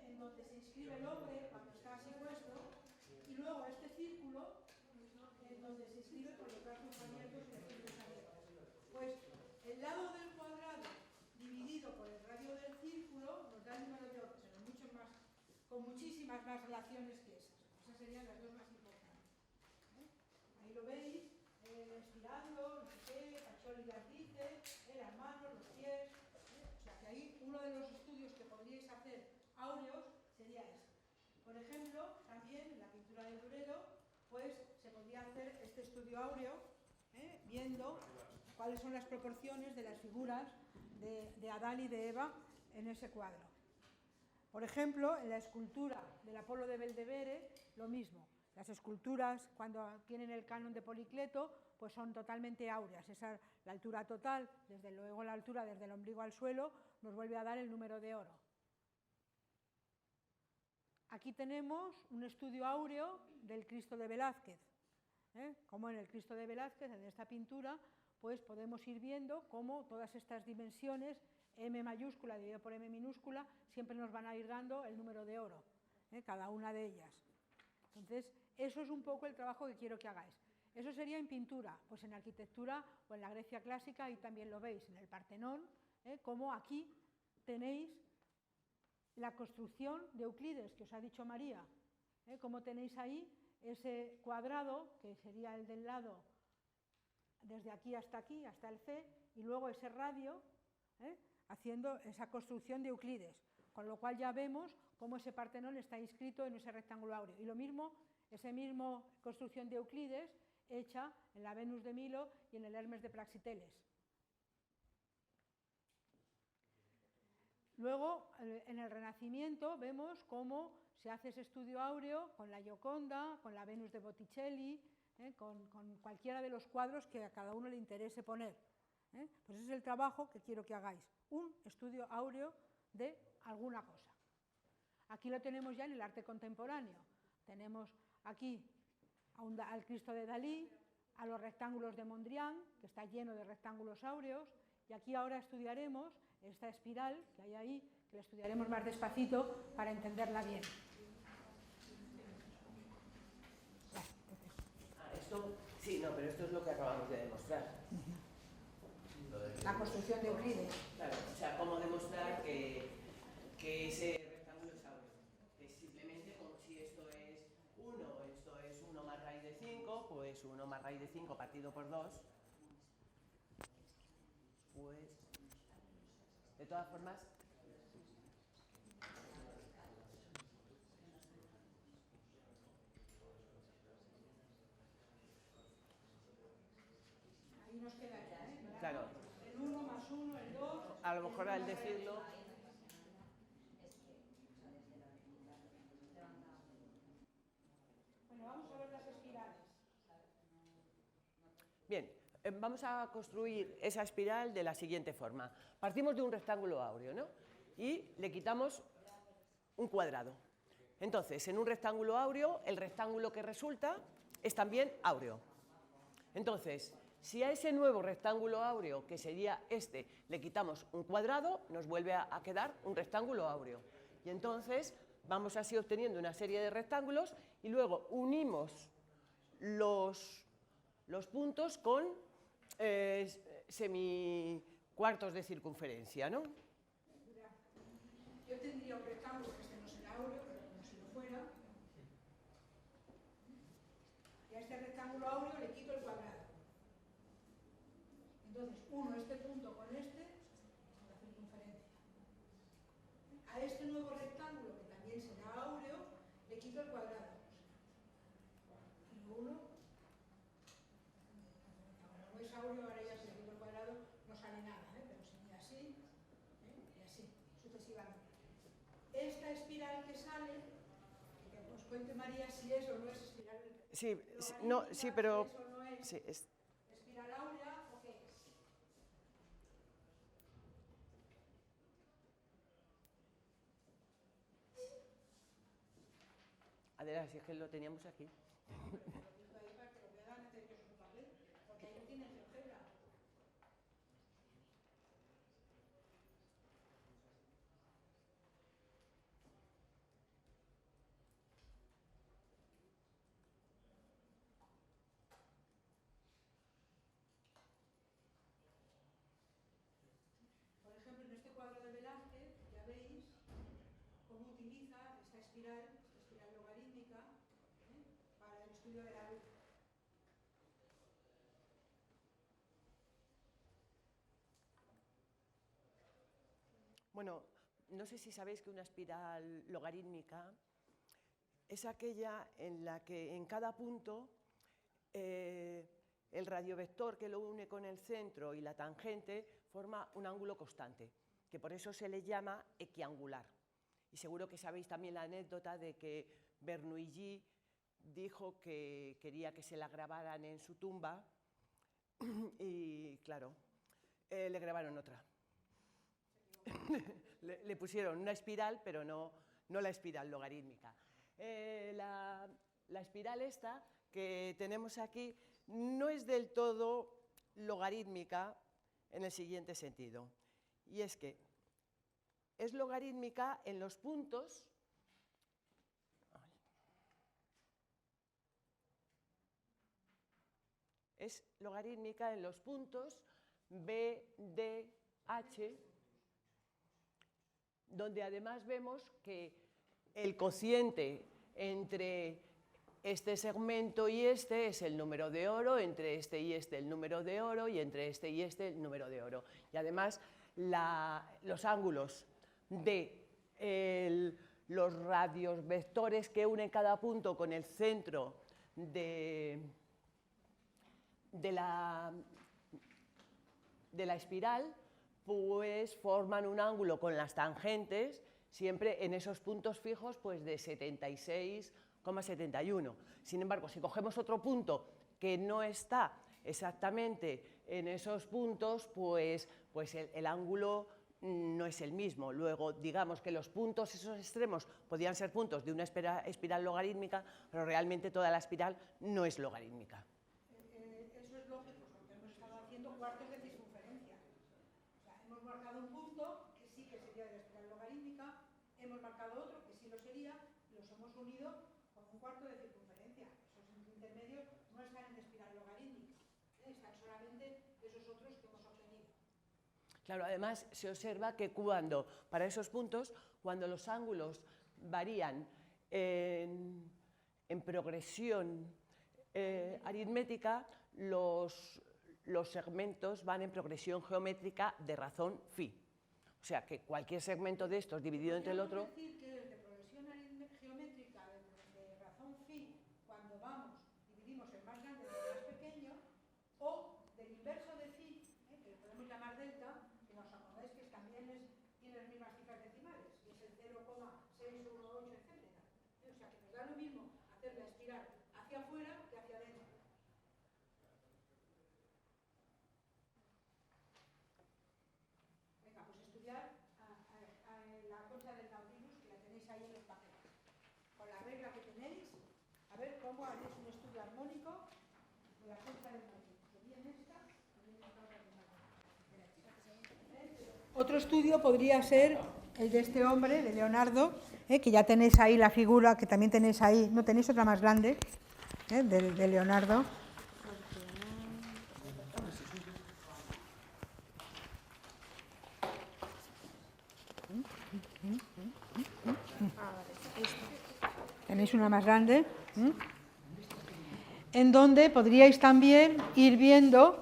en donde se inscribe el hombre cuando está así puesto y luego este círculo en donde se inscribe con los brazos abiertos y los pies abiertos. Pues el lado del cuadrado dividido por el radio del círculo nos da el número de oro, pero con muchísimas más relaciones que esas. Esas serían las dos más importantes. Ahí lo veis. Estirando, no sé qué, Pacholi las dice, las manos, los pies, o sea que ahí uno de los estudios que podríais hacer áureos sería este. Por ejemplo, también en la pintura de Durero, pues se podría hacer este estudio áureo, viendo cuáles son las proporciones de las figuras de Adán y de Eva en ese cuadro. Por ejemplo, en la escultura del Apolo de Belvedere, lo mismo. Las esculturas, cuando tienen el canon de Policleto, pues son totalmente áureas. Esa, la altura total, desde luego la altura desde el ombligo al suelo, nos vuelve a dar el número de oro. Aquí tenemos un estudio áureo del Cristo de Velázquez. Como en el Cristo de Velázquez, en esta pintura, pues podemos ir viendo cómo todas estas dimensiones, M mayúscula dividido por M minúscula, siempre nos van a ir dando el número de oro, cada una de ellas. Entonces, eso es un poco el trabajo que quiero que hagáis. Eso sería en pintura, pues en arquitectura o en la Grecia clásica, y también lo veis, en el Partenón, como aquí tenéis la construcción de Euclides, que os ha dicho María, como tenéis ahí ese cuadrado, que sería el del lado, desde aquí, hasta el C, y luego ese radio, haciendo esa construcción de Euclides, con lo cual ya vemos cómo ese Partenón está inscrito en ese rectángulo áureo. Y lo mismo, esa misma construcción de Euclides, hecha en la Venus de Milo y en el Hermes de Praxiteles. Luego, en el Renacimiento, vemos cómo se hace ese estudio áureo con la Gioconda, con la Venus de Botticelli, con cualquiera de los cuadros que a cada uno le interese poner. Pues ese es el trabajo que quiero que hagáis, un estudio áureo de alguna cosa. Aquí lo tenemos ya en el arte contemporáneo. Tenemos aquí al Cristo de Dalí, a los rectángulos de Mondrian, que está lleno de rectángulos áureos, y aquí ahora estudiaremos esta espiral que hay ahí, que la estudiaremos más despacito para entenderla bien. Esto, sí, no, pero esto es lo que acabamos de demostrar. La construcción de Euclides. Claro, o sea, cómo demostrar que ese rectángulo es áureo. Es simplemente como si esto es 1, esto es 1 más raíz de 5, pues 1 más raíz de 5 partido por 2, pues, de todas formas, Ahí nos quedaría, claro, el 1 más 1, el 2... a lo mejor al decirlo... Bueno, vamos a ver las espirales. Bien, vamos a construir esa espiral de la siguiente forma. Partimos de un rectángulo áureo, ¿no? Y le quitamos un cuadrado. Entonces, en un rectángulo áureo, el rectángulo que resulta es también áureo. Entonces, si a ese nuevo rectángulo áureo, que sería este, le quitamos un cuadrado, nos vuelve a quedar un rectángulo áureo. Y entonces vamos así obteniendo una serie de rectángulos y luego unimos los puntos con semicuartos de circunferencia, ¿no? Yo tendría un rectángulo que este no será áureo, pero como si lo fuera. Y a este rectángulo áureo le quito el cuadrado. Entonces, uno este punto con este, la circunferencia. A este nuevo rectángulo, que también será áureo, le quito el cuadrado. Y lo uno, ahora no es áureo, ahora ya si le quito el cuadrado no sale nada, pero sería así, y así, sucesivamente. Esta espiral que sale, que nos cuente María si es o no es espiral. Sí, no, sí, pero... Si es o no es sí, espiral áurea o qué es. Adelante, si es que lo teníamos aquí. Porque ahí no tiene álgebra. Por ejemplo, en este cuadro de Velázquez, ya veis cómo utiliza esta espiral logarítmica, para el estudio de la luz. Bueno, no sé si sabéis que una espiral logarítmica es aquella en la que en cada punto el radiovector que lo une con el centro y la tangente forma un ángulo constante, que por eso se le llama equiangular. Y seguro que sabéis también la anécdota de que Bernoulli dijo que quería que se la grabaran en su tumba y, claro, le grabaron otra. Le pusieron una espiral, pero no la espiral logarítmica. La espiral esta que tenemos aquí no es del todo logarítmica en el siguiente sentido, y es que es logarítmica en los puntos B, D, H, donde además vemos que el cociente entre este segmento y este es el número de oro, entre este y este el número de oro y entre este y este el número de oro. Y además los ángulos de los radios vectores que unen cada punto con el centro de la espiral, pues forman un ángulo con las tangentes, siempre en esos puntos fijos pues de 76,71. Sin embargo, si cogemos otro punto que no está exactamente en esos puntos, pues el ángulo no es el mismo. Luego, digamos que los puntos, esos extremos, podían ser puntos de una espiral logarítmica, pero realmente toda la espiral no es logarítmica. Eso es lógico, porque hemos estado haciendo cuartos de circunferencia. O sea, hemos marcado un punto que sí que sería de la espiral logarítmica, hemos marcado otro que sí lo sería, y los hemos unido con un cuarto de circunferencia. Esos intermedios no están en espiral logarítmica, están solamente esos otros que hemos obtenido. Claro, además se observa que para esos puntos, cuando los ángulos varían en progresión aritmética, los segmentos van en progresión geométrica de razón phi. O sea, que cualquier segmento de estos dividido entre el otro... ¿Podríamos decir que es de progresión geométrica de razón phi cuando dividimos el más grande del más pequeño, o del inverso de phi, que le podemos llamar delta, que nos acordáis que también tiene las mismas cifras decimales, y es el 0,618, etc. O sea, que nos da lo mismo hacer la espiral hacia afuera que hacia adentro. Venga, pues estudiar la concha del Nautilus, que la tenéis ahí en los papeles. Con la regla que tenéis, a ver cómo haréis un estudio armónico de la concha del Nautilus. Otro estudio podría ser el de este hombre, de Leonardo, que ya tenéis ahí la figura, que también tenéis ahí, no tenéis otra más grande, de Leonardo. Tenéis una más grande, en donde podríais también ir viendo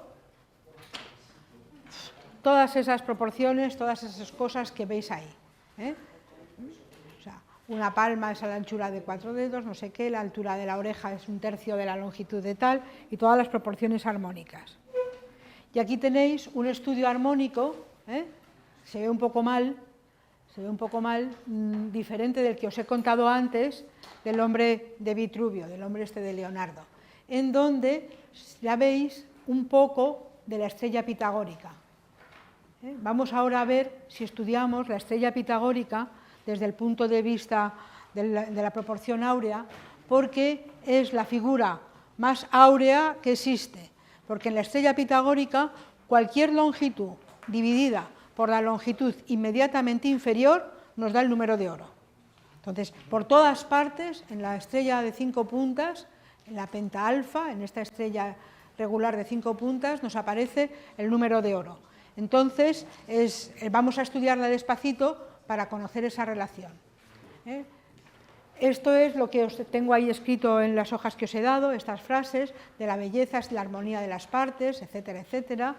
todas esas proporciones, todas esas cosas que veis ahí. O sea, una palma es a la anchura de 4 dedos, no sé qué, la altura de la oreja es 1/3 de la longitud de tal, y todas las proporciones armónicas. Y aquí tenéis un estudio armónico, se ve un poco mal, diferente del que os he contado antes, del hombre de Vitruvio, del hombre este de Leonardo, en donde ya veis un poco de la estrella pitagórica. Vamos ahora a ver si estudiamos la estrella pitagórica desde el punto de vista de la proporción áurea, porque es la figura más áurea que existe, porque en la estrella pitagórica cualquier longitud dividida por la longitud inmediatamente inferior nos da el número de oro. Entonces, por todas partes, en la estrella de 5 puntas, en la pentaalfa, en esta estrella regular de 5 puntas, nos aparece el número de oro. Entonces, vamos a estudiarla despacito para conocer esa relación. Esto es lo que os tengo ahí escrito en las hojas que os he dado, estas frases de la belleza es la armonía de las partes, etcétera, etcétera.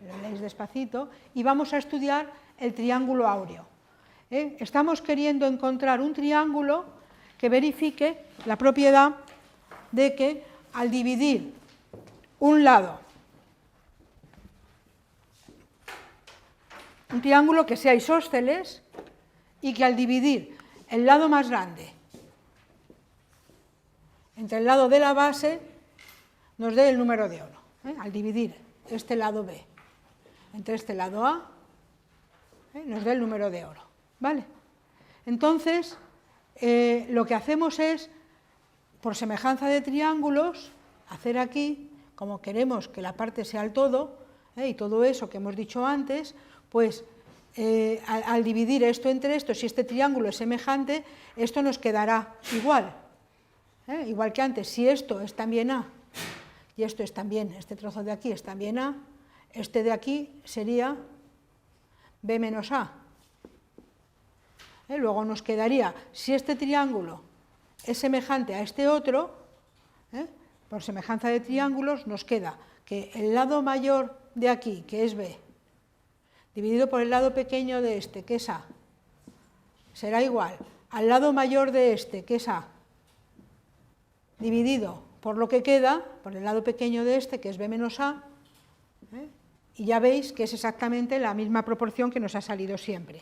Lo leéis despacito. Y vamos a estudiar el triángulo áureo. Estamos queriendo encontrar un triángulo que verifique la propiedad de que al dividir un lado, un triángulo que sea isósceles, y que al dividir el lado más grande entre el lado de la base nos dé el número de oro, al dividir este lado B entre este lado A, nos dé el número de oro, ¿vale? Entonces, lo que hacemos es, por semejanza de triángulos, hacer aquí, como queremos que la parte sea el todo, y todo eso que hemos dicho antes, pues al dividir esto entre esto, si este triángulo es semejante, esto nos quedará igual, igual que antes. Si esto es también A, y esto es también, este trozo de aquí es también A, este de aquí sería B menos A. Luego nos quedaría, si este triángulo es semejante a este otro, por semejanza de triángulos, nos queda que el lado mayor de aquí, que es B, dividido por el lado pequeño de este, que es A, será igual al lado mayor de este, que es A, dividido por lo que queda, por el lado pequeño de este, que es B menos A, y ya veis que es exactamente la misma proporción que nos ha salido siempre.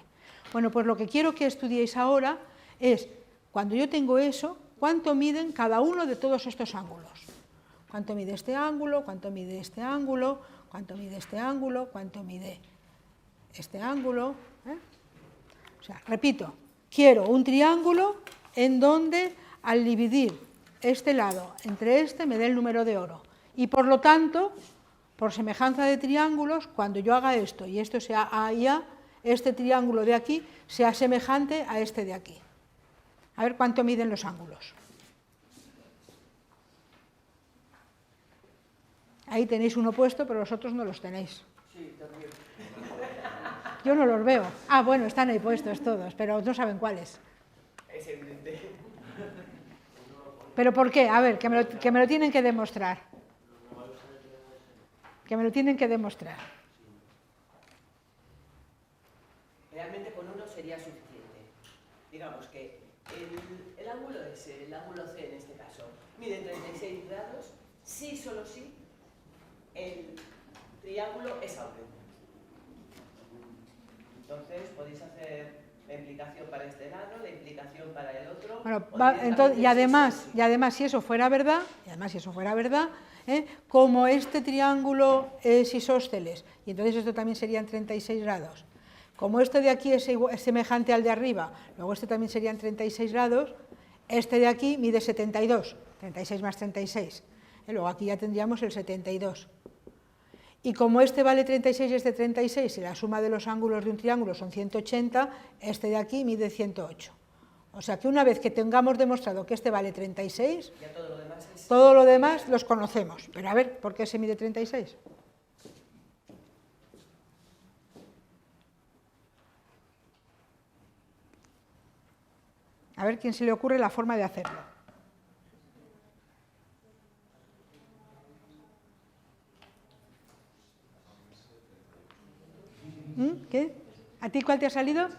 Bueno, pues lo que quiero que estudiéis ahora es, cuando yo tengo eso, cuánto miden cada uno de todos estos ángulos. Cuánto mide este ángulo, cuánto mide este ángulo, cuánto mide este ángulo, cuánto mide este ángulo. O sea, repito, quiero un triángulo en donde al dividir este lado entre este me dé el número de oro. Y por lo tanto, por semejanza de triángulos, cuando yo haga esto y esto sea A y A, este triángulo de aquí sea semejante a este de aquí. A ver cuánto miden los ángulos. Ahí tenéis uno puesto, pero los otros no los tenéis. Sí, también. Yo no los veo. Ah, bueno, están ahí puestos todos, pero no saben cuáles. Es evidente. ¿Pero por qué? A ver, que me lo tienen que demostrar. Que me lo tienen que demostrar. Realmente con uno sería suficiente. Digamos que el ángulo S, el ángulo C en este caso, mide 36 grados, sí, solo sí, el triángulo es áureo. Entonces podéis hacer la implicación para este lado, la implicación para el otro. Bueno, entonces, y además, si eso fuera verdad, como este triángulo es isósceles, y entonces esto también serían 36 grados, como este de aquí es semejante al de arriba, luego este también serían 36 grados, este de aquí mide 72, 36 más 36, y luego aquí ya tendríamos el 72. Y como este vale 36 y este 36, y la suma de los ángulos de un triángulo son 180, este de aquí mide 108. O sea que una vez que tengamos demostrado que este vale 36, ya todo lo demás los conocemos. Pero a ver, ¿por qué se mide 36? A ver quién se le ocurre la forma de hacerlo. ¿Qué? ¿A ti cuál te ha salido?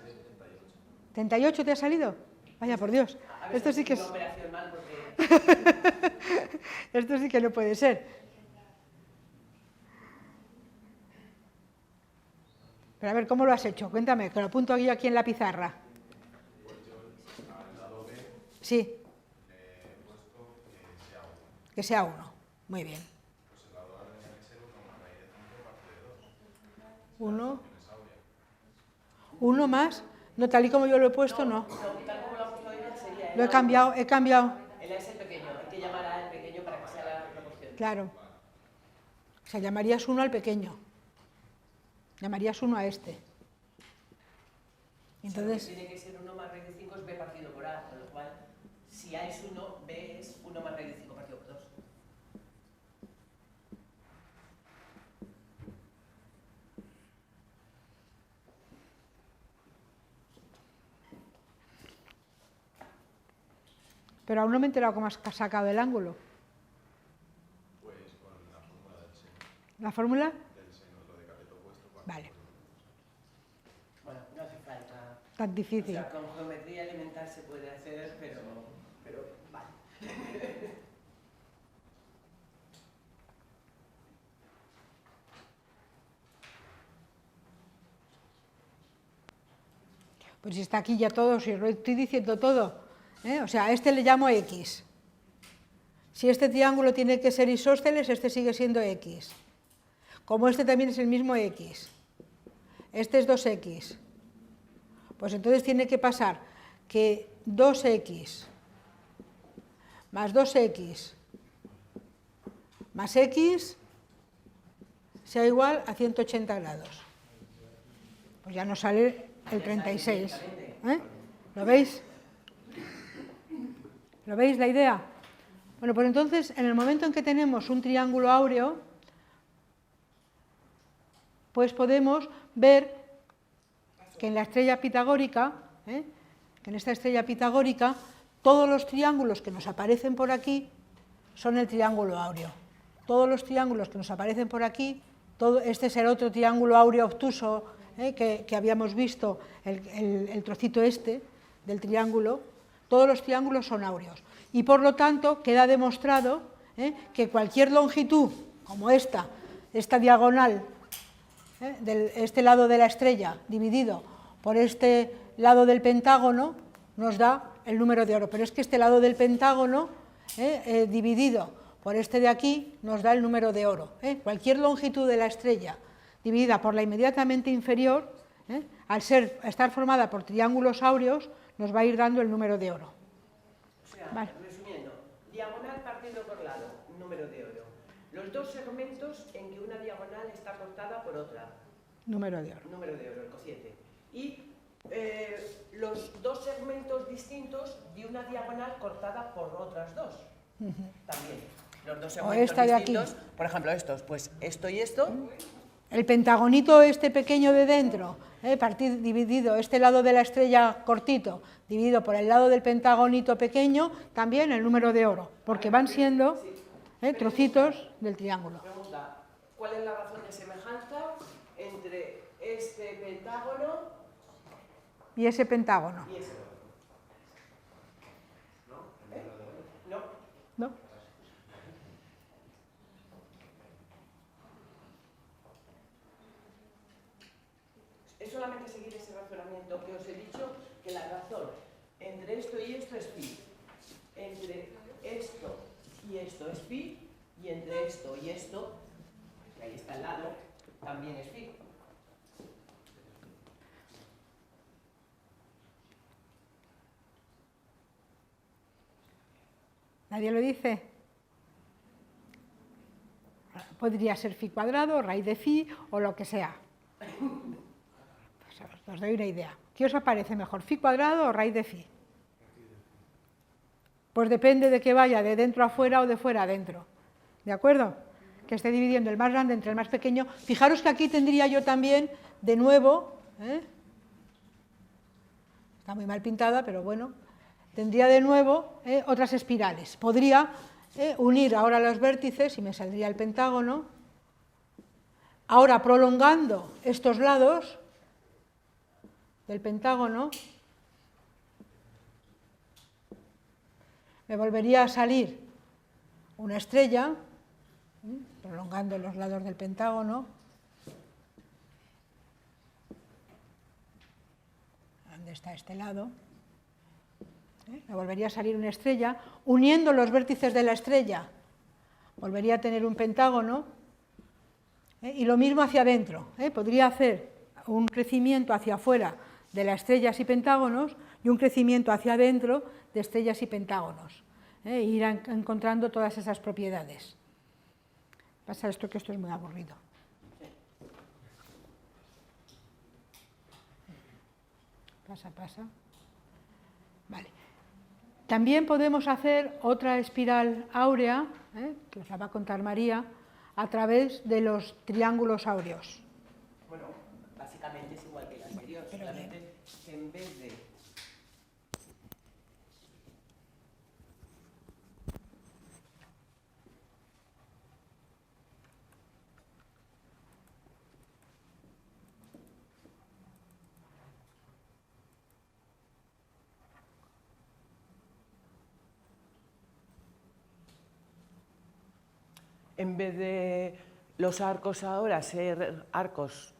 ¿38 te ha salido? Vaya, por Dios. Esto sí que es... Esto sí que no puede ser. Pero a ver, ¿cómo lo has hecho? Cuéntame, que lo apunto aquí en la pizarra. Pues yo al lado B Sí, he puesto que sea 1. Muy bien. pues el lado A debería de ser 1 más raíz de 5 parte de 2. 1. 1 más. No, tal y como yo lo he puesto, no. Tal como lo ha puesto ella sería Lo he cambiado. el A es el pequeño, hay que llamar a el pequeño para que sea la proporción. Claro. O sea, llamarías 1 al pequeño. Llamarías 1 a este. Entonces... Tiene que ser 1 más raíz de 5 es B partido por A, con lo cual, si A es 1, B es 1 más raíz de 5 partido por 2. Pero aún no me he enterado cómo has sacado el ángulo. Pues con la fórmula del seno. ¿La fórmula? Del seno, lo de cateto opuesto. Vale. Bueno, no hace falta. Tan difícil. O sea, con geometría elemental se puede hacer, pero vale. Pues si está aquí ya todo, si os lo estoy diciendo todo, ¿eh? O sea, a este le llamo X. Si este triángulo tiene que ser isósceles, este sigue siendo X. Como este también es el mismo X. Este es 2X. Pues entonces tiene que pasar que 2X más 2X más X sea igual a 180 grados. Pues ya nos sale el 36. ¿Eh? ¿Lo veis? ¿Lo veis la idea? Bueno, pues entonces, en el momento en que tenemos un triángulo áureo, pues podemos ver que en la estrella pitagórica, que en esta estrella pitagórica, todos los triángulos que nos aparecen por aquí son el triángulo áureo. Todos los triángulos que nos aparecen por aquí, este es el otro triángulo áureo obtuso que habíamos visto, el trocito este del triángulo, todos los triángulos son áureos. Y por lo tanto queda demostrado que cualquier longitud, como esta diagonal, de este lado de la estrella dividido por este lado del pentágono, nos da el número de oro. Pero es que este lado del pentágono dividido por este de aquí nos da el número de oro. Cualquier longitud de la estrella dividida por la inmediatamente inferior, al estar formada por triángulos áureos, nos va a ir dando el número de oro. O sea, vale. Resumiendo, diagonal partido por lado, número de oro. Los dos segmentos en que una diagonal está cortada por otra. Número de oro. Número de oro, el cociente. Y los dos segmentos distintos de una diagonal cortada por otras dos. También. Los dos segmentos esta de distintos, aquí. por ejemplo, estos, pues esto y esto. El pentagonito este pequeño de dentro, dividido, este lado de la estrella cortito, dividido por el lado del pentagonito pequeño, también el número de oro, porque van siendo trocitos del triángulo. Pregunta, ¿cuál es la razón de semejanza entre este pentágono Y ese pentágono. y ese? ¿No? ¿No? Es solamente seguir ese razonamiento que os he dicho, que la razón entre esto y esto es pi, entre esto y esto es pi, y entre esto y esto, que ahí está al lado, también es pi. ¿Nadie lo dice? Podría ser phi cuadrado, raíz de phi o lo que sea. Pues os doy una idea. ¿Qué os aparece mejor, phi cuadrado o raíz de phi? Pues depende de que vaya de dentro a fuera o de fuera a dentro. ¿De acuerdo? Que esté dividiendo el más grande entre el más pequeño. Fijaros que aquí tendría yo también, de nuevo, está muy mal pintada, pero bueno, tendría de nuevo otras espirales. Podría unir ahora los vértices y me saldría el pentágono. Ahora prolongando estos lados del pentágono, me volvería a salir una estrella, prolongando los lados del pentágono. ¿Dónde está este lado? Me volvería a salir una estrella. Uniendo los vértices de la estrella, volvería a tener un pentágono. Y lo mismo hacia adentro. Podría hacer un crecimiento hacia afuera de las estrellas y pentágonos y un crecimiento hacia adentro de estrellas y pentágonos. E ir encontrando todas esas propiedades. Pasa esto, que esto es muy aburrido. Pasa. Vale. También podemos hacer otra espiral áurea, que os la va a contar María, a través de los triángulos áureos. Bueno, básicamente es igual que la anterior, solamente que en vez de los arcos ahora ser arcos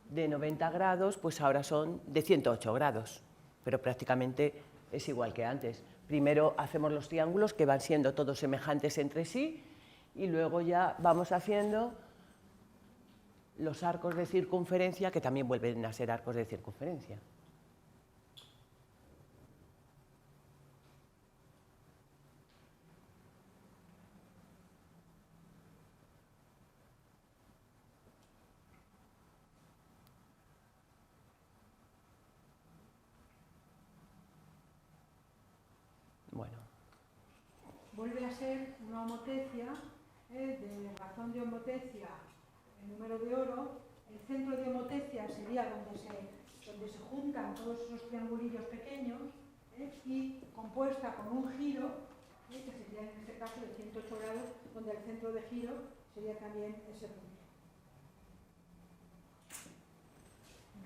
de 90 grados, pues ahora son de 108 grados. pero prácticamente es igual que antes. Primero hacemos los triángulos, que van siendo todos semejantes entre sí, y luego ya vamos haciendo los arcos de circunferencia, que también vuelven a ser arcos de circunferencia. Bueno. Vuelve a ser una homotecia, de razón de homotecia, el número de oro. El centro de homotecia sería donde se juntan todos esos triangulillos pequeños, y compuesta con un giro, que sería en este caso de 108 grados, donde el centro de giro sería también ese punto.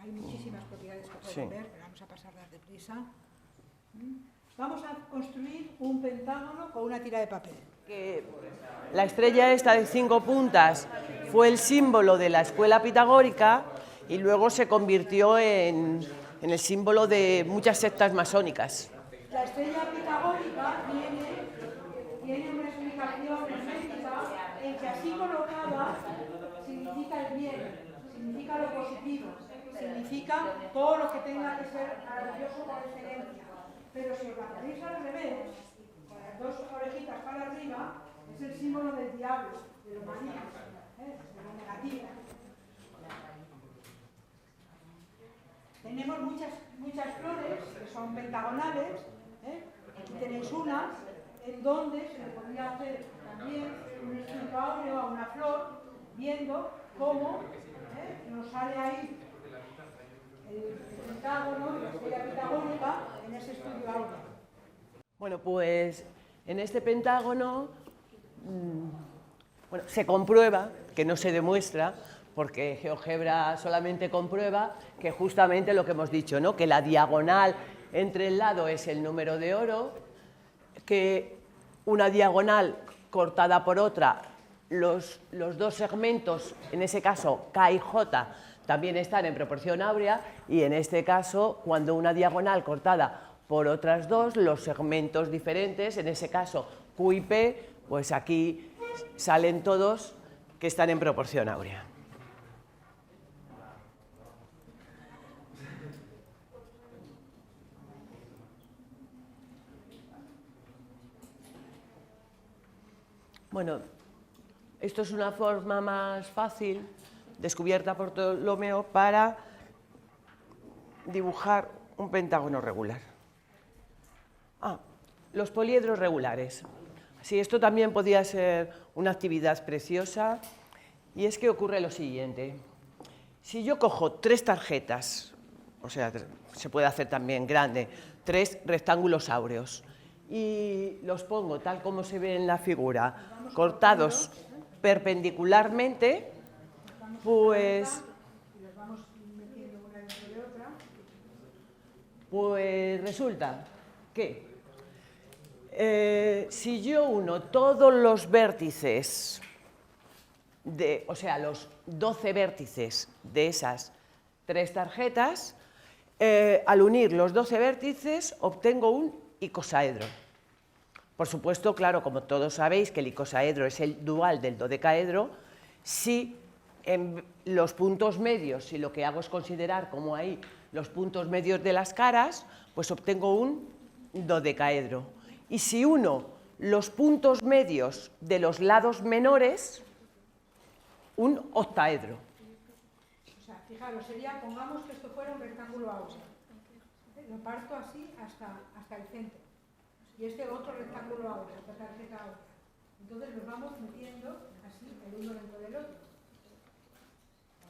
Hay muchísimas propiedades que pueden ver, pero vamos a pasarlas deprisa. Vamos a construir un pentágono con una tira de papel. La estrella esta de 5 puntas fue el símbolo de la escuela pitagórica y luego se convirtió en el símbolo de muchas sectas masónicas. La estrella pitagórica tiene una explicación hermética en que así colocada significa el bien, significa lo positivo, significa todo lo que tenga que ser maravilloso por excelencia. Pero si os la ponéis al revés, con las dos orejitas para arriba, es el símbolo del diablo, de lo maligno, de lo negativo. Tenemos muchas flores que son pentagonales. Aquí tenéis una en donde se le podría hacer también un estudio áureo a una flor, viendo cómo nos sale ahí el pentágono, la estrella pitagórica, en ese estudio áureo. Bueno, pues en este pentágono se comprueba, que no se demuestra, porque GeoGebra solamente comprueba que justamente lo que hemos dicho, ¿no? Que la diagonal entre el lado es el número de oro, que una diagonal cortada por otra, los dos segmentos, en ese caso K y J, también están en proporción áurea, y en este caso, cuando una diagonal cortada por otras dos, los segmentos diferentes, en ese caso Q y P, pues aquí salen todos que están en proporción áurea. Bueno, esto es una forma más fácil, descubierta por Ptolomeo, para dibujar un pentágono regular. Los poliedros regulares. Sí, esto también podía ser una actividad preciosa, y es que ocurre lo siguiente. Si yo cojo 3 tarjetas, o sea, se puede hacer también grande, 3 rectángulos áureos, y los pongo tal como se ve en la figura, cortados perpendicularmente, pues resulta que si yo uno todos los vértices, o sea, los 12 vértices de esas 3 tarjetas, al unir los 12 vértices obtengo un icosaedro. Por supuesto, claro, como todos sabéis que el icosaedro es el dual del dodecaedro, si en los puntos medios, si lo que hago es considerar como ahí los puntos medios de las caras, pues obtengo un dodecaedro. Y si uno los puntos medios de los lados menores, un octaedro. O sea, fijaros, sería, pongamos que esto fuera un rectángulo áureo. Lo parto así hasta el centro. Y este otro rectángulo áureo, esta tarjeta áurea. Entonces los vamos metiendo así, el uno dentro del otro.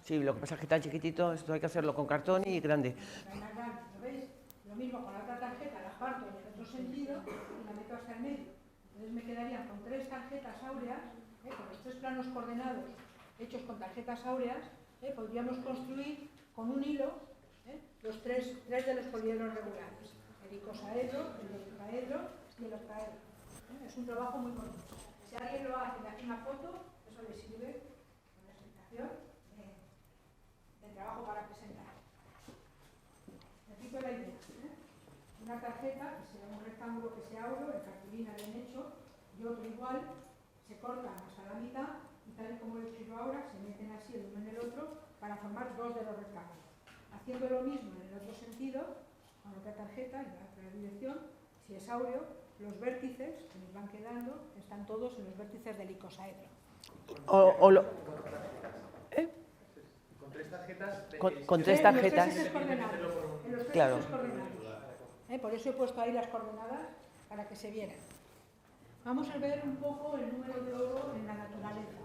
Sí, lo que pasa es que tan chiquitito, esto hay que hacerlo con cartón y grande. ¿Lo veis? Lo mismo con la otra tarjeta, la parto en el otro sentido y la meto hasta el medio. Entonces me quedarían con 3 tarjetas áureas, con los 3 planos coordenados hechos con tarjetas áureas, podríamos construir con un hilo los 3 de los poliedros regulares. El icosaedro, el dodecaedro y el octaedro. Es un trabajo muy bonito. Si alguien lo hace y hace una foto, eso le sirve como explicación de trabajo para presentar. Repito la idea. una tarjeta, que sea un rectángulo que sea áureo, en cartulina le han hecho, y otro igual, se cortan hasta la mitad, y tal y como lo he hecho yo ahora, se meten así el uno en el otro, para formar dos de los rectángulos. Haciendo lo mismo en el otro sentido, con otra tarjeta, en la otra dirección, si es áureo, los vértices que nos van quedando están todos en los vértices del icosaedro. Con tres tarjetas. Con tres tarjetas. En los tres coordenados. Claro. Por eso he puesto ahí las coordenadas para que se vieran. Vamos a ver un poco el número de oro en la naturaleza.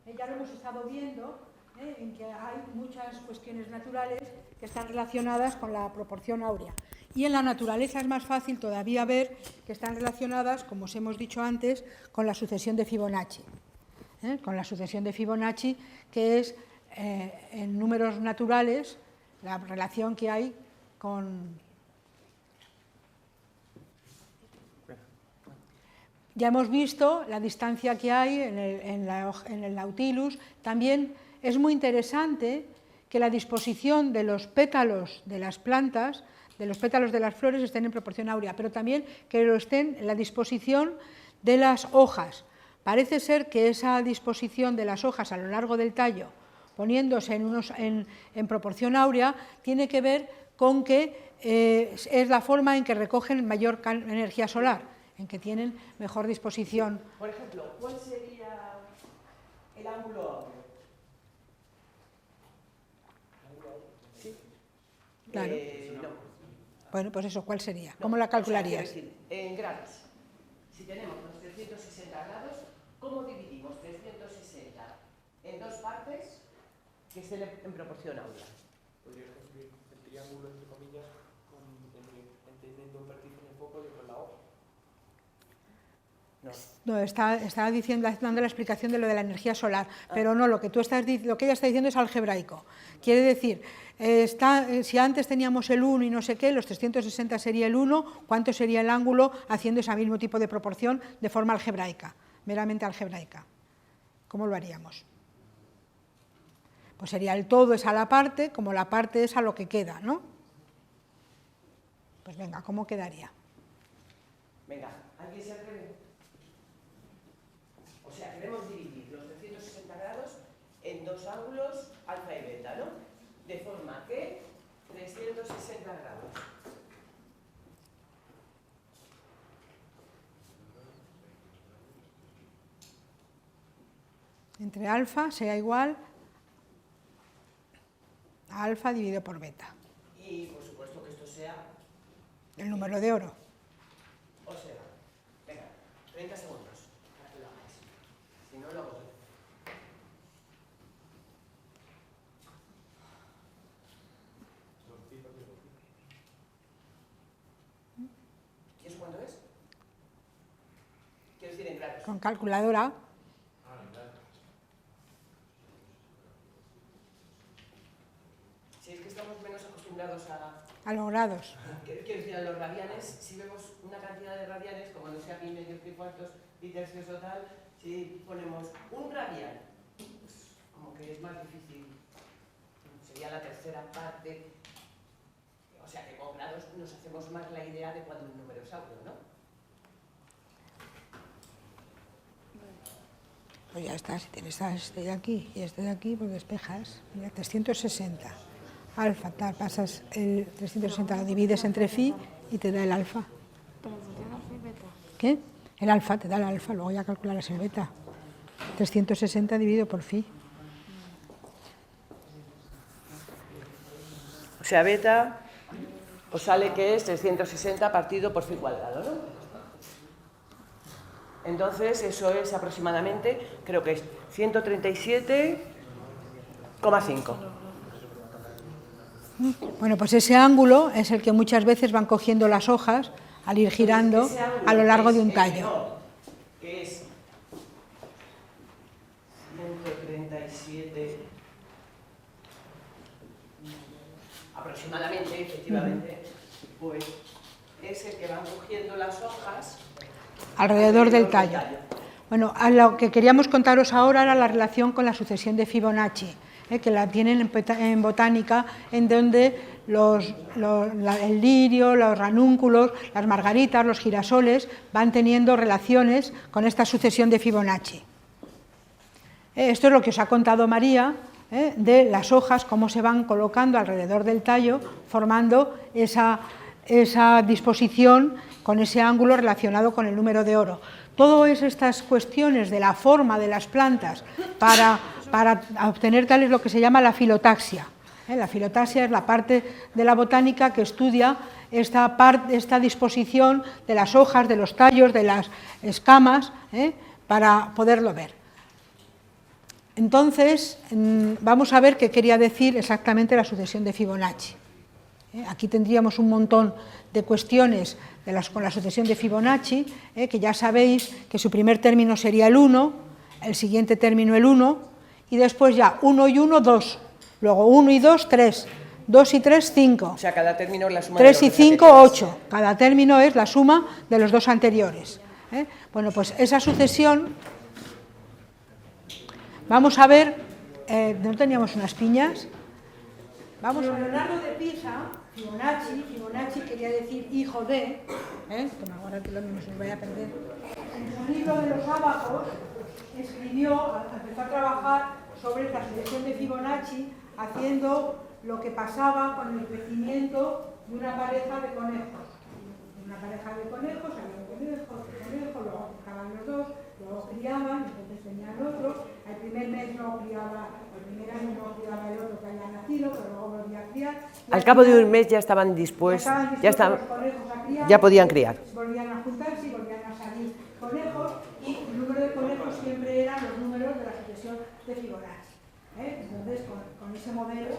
Ya lo hemos estado viendo, en que hay muchas cuestiones naturales que están relacionadas con la proporción áurea. Y en la naturaleza es más fácil todavía ver que están relacionadas, como os hemos dicho antes, con la sucesión de Fibonacci. Con la sucesión de Fibonacci, que es en números naturales la relación que hay con... Ya hemos visto la distancia que hay en el Nautilus. También es muy interesante que la disposición de los pétalos de las plantas, de los pétalos de las flores, estén en proporción áurea, pero también que lo estén en la disposición de las hojas. Parece ser que esa disposición de las hojas a lo largo del tallo, poniéndose en proporción áurea, tiene que ver con que es la forma en que recogen mayor energía solar, en que tienen mejor disposición. Por ejemplo, ¿cuál sería el ángulo áureo? ¿Sí? Claro. No. Bueno, pues eso, ¿cuál sería? ¿Cómo la calcularías? O sea, quiero decir, en grados. Si tenemos los 360 grados, ¿cómo dividimos 360 en dos partes que estén en proporción áurea? Podrías construir el triángulo, entre comillas, entendiendo un vértice en el foco y otro en la hoja. No, está dando la explicación de lo de la energía solar, pero no, lo que ella está diciendo es algebraico. Quiere decir, si antes teníamos el 1 y no sé qué, los 360 sería el 1, ¿cuánto sería el ángulo haciendo ese mismo tipo de proporción de forma algebraica, meramente algebraica? ¿Cómo lo haríamos? Pues sería el todo es a la parte, como la parte es a lo que queda, ¿no? Pues venga, ¿cómo quedaría? Venga, ¿alguien se atreve? O sea, queremos dividir los 360 grados en dos ángulos alfa y beta, ¿no? De forma que 360 grados. Entre alfa sea igual a alfa dividido por beta. Y por supuesto que esto sea... El número de oro. O sea, venga, 30 segundos para que lo hagáis. Si no, lo hago yo. ¿Quieres cuánto es? Quiero decir en grados. Con calculadora. Si es que estamos menos acostumbrados A los grados. Quiero decir, a los radianes, si vemos una cantidad de radianes, como no sé aquí medios, cuartos y tercios o tal, si ponemos un radian, pues como que es más difícil, sería la tercera parte, o sea que con grados nos hacemos más la idea de cuando un número es áureo, ¿no? Pues ya está, si tienes este de aquí y este de aquí, pues despejas. Mira, 360. Alfa, tal, pasas el 360, lo divides entre phi y te da el alfa. Pero funciona alfa y beta. ¿Qué? El alfa, te da el alfa, luego ya calcularás el beta. 360 dividido por phi. O sea, beta os sale que es 360 partido por phi cuadrado, ¿no? Entonces, eso es aproximadamente, creo que es 137,5. Bueno, pues ese ángulo es el que muchas veces van cogiendo las hojas al ir girando a lo largo de un tallo. Que es 137 aproximadamente, efectivamente, pues es el que van cogiendo las hojas alrededor del tallo. Bueno, a lo que queríamos contaros ahora era la relación con la sucesión de Fibonacci, que la tienen en botánica, en donde el lirio, los ranúnculos, las margaritas, los girasoles van teniendo relaciones con esta sucesión de Fibonacci. Esto es lo que os ha contado María, de las hojas, cómo se van colocando alrededor del tallo, formando esa disposición con ese ángulo relacionado con el número de oro. Todas estas cuestiones de la forma de las plantas para obtener tal es lo que se llama la filotaxia. La filotaxia es la parte de la botánica que estudia esta disposición de las hojas, de los tallos, de las escamas, para poderlo ver. Entonces, vamos a ver qué quería decir exactamente la sucesión de Fibonacci. Aquí tendríamos un montón de cuestiones con la sucesión de Fibonacci, que ya sabéis que su primer término sería el 1, el siguiente término el 1, y después ya 1 y 1, 2, luego 1 y 2, 3, 2 y 3, 5. O sea, cada término es la suma 3 de y los 5, anteriores. 8. Cada término es la suma de los dos anteriores. Bueno, pues esa sucesión, vamos a ver, ¿no teníamos unas piñas? Vamos a Leonardo de Pisa, Fibonacci quería decir hijo de, que ahora que no se nos vaya a perder, en su libro de los ábacos escribió, empezó a trabajar sobre la sucesión de Fibonacci, haciendo lo que pasaba con el crecimiento de una pareja de conejos. Una pareja de conejos, había un conejo, luego dejaban los dos, luego criaban, entonces venían otro, al primer mes no criaba, el primer año no criaba el otro que había nacido, pero luego volvía a criar. Al cabo de un mes ya estaban dispuestos, los conejos a criar, ya podían criar. Volvían a juntarse y volvían a salir conejos, y el número de conejos siempre eran los números de la sucesión de Fibonacci. Entonces, con ese modelo,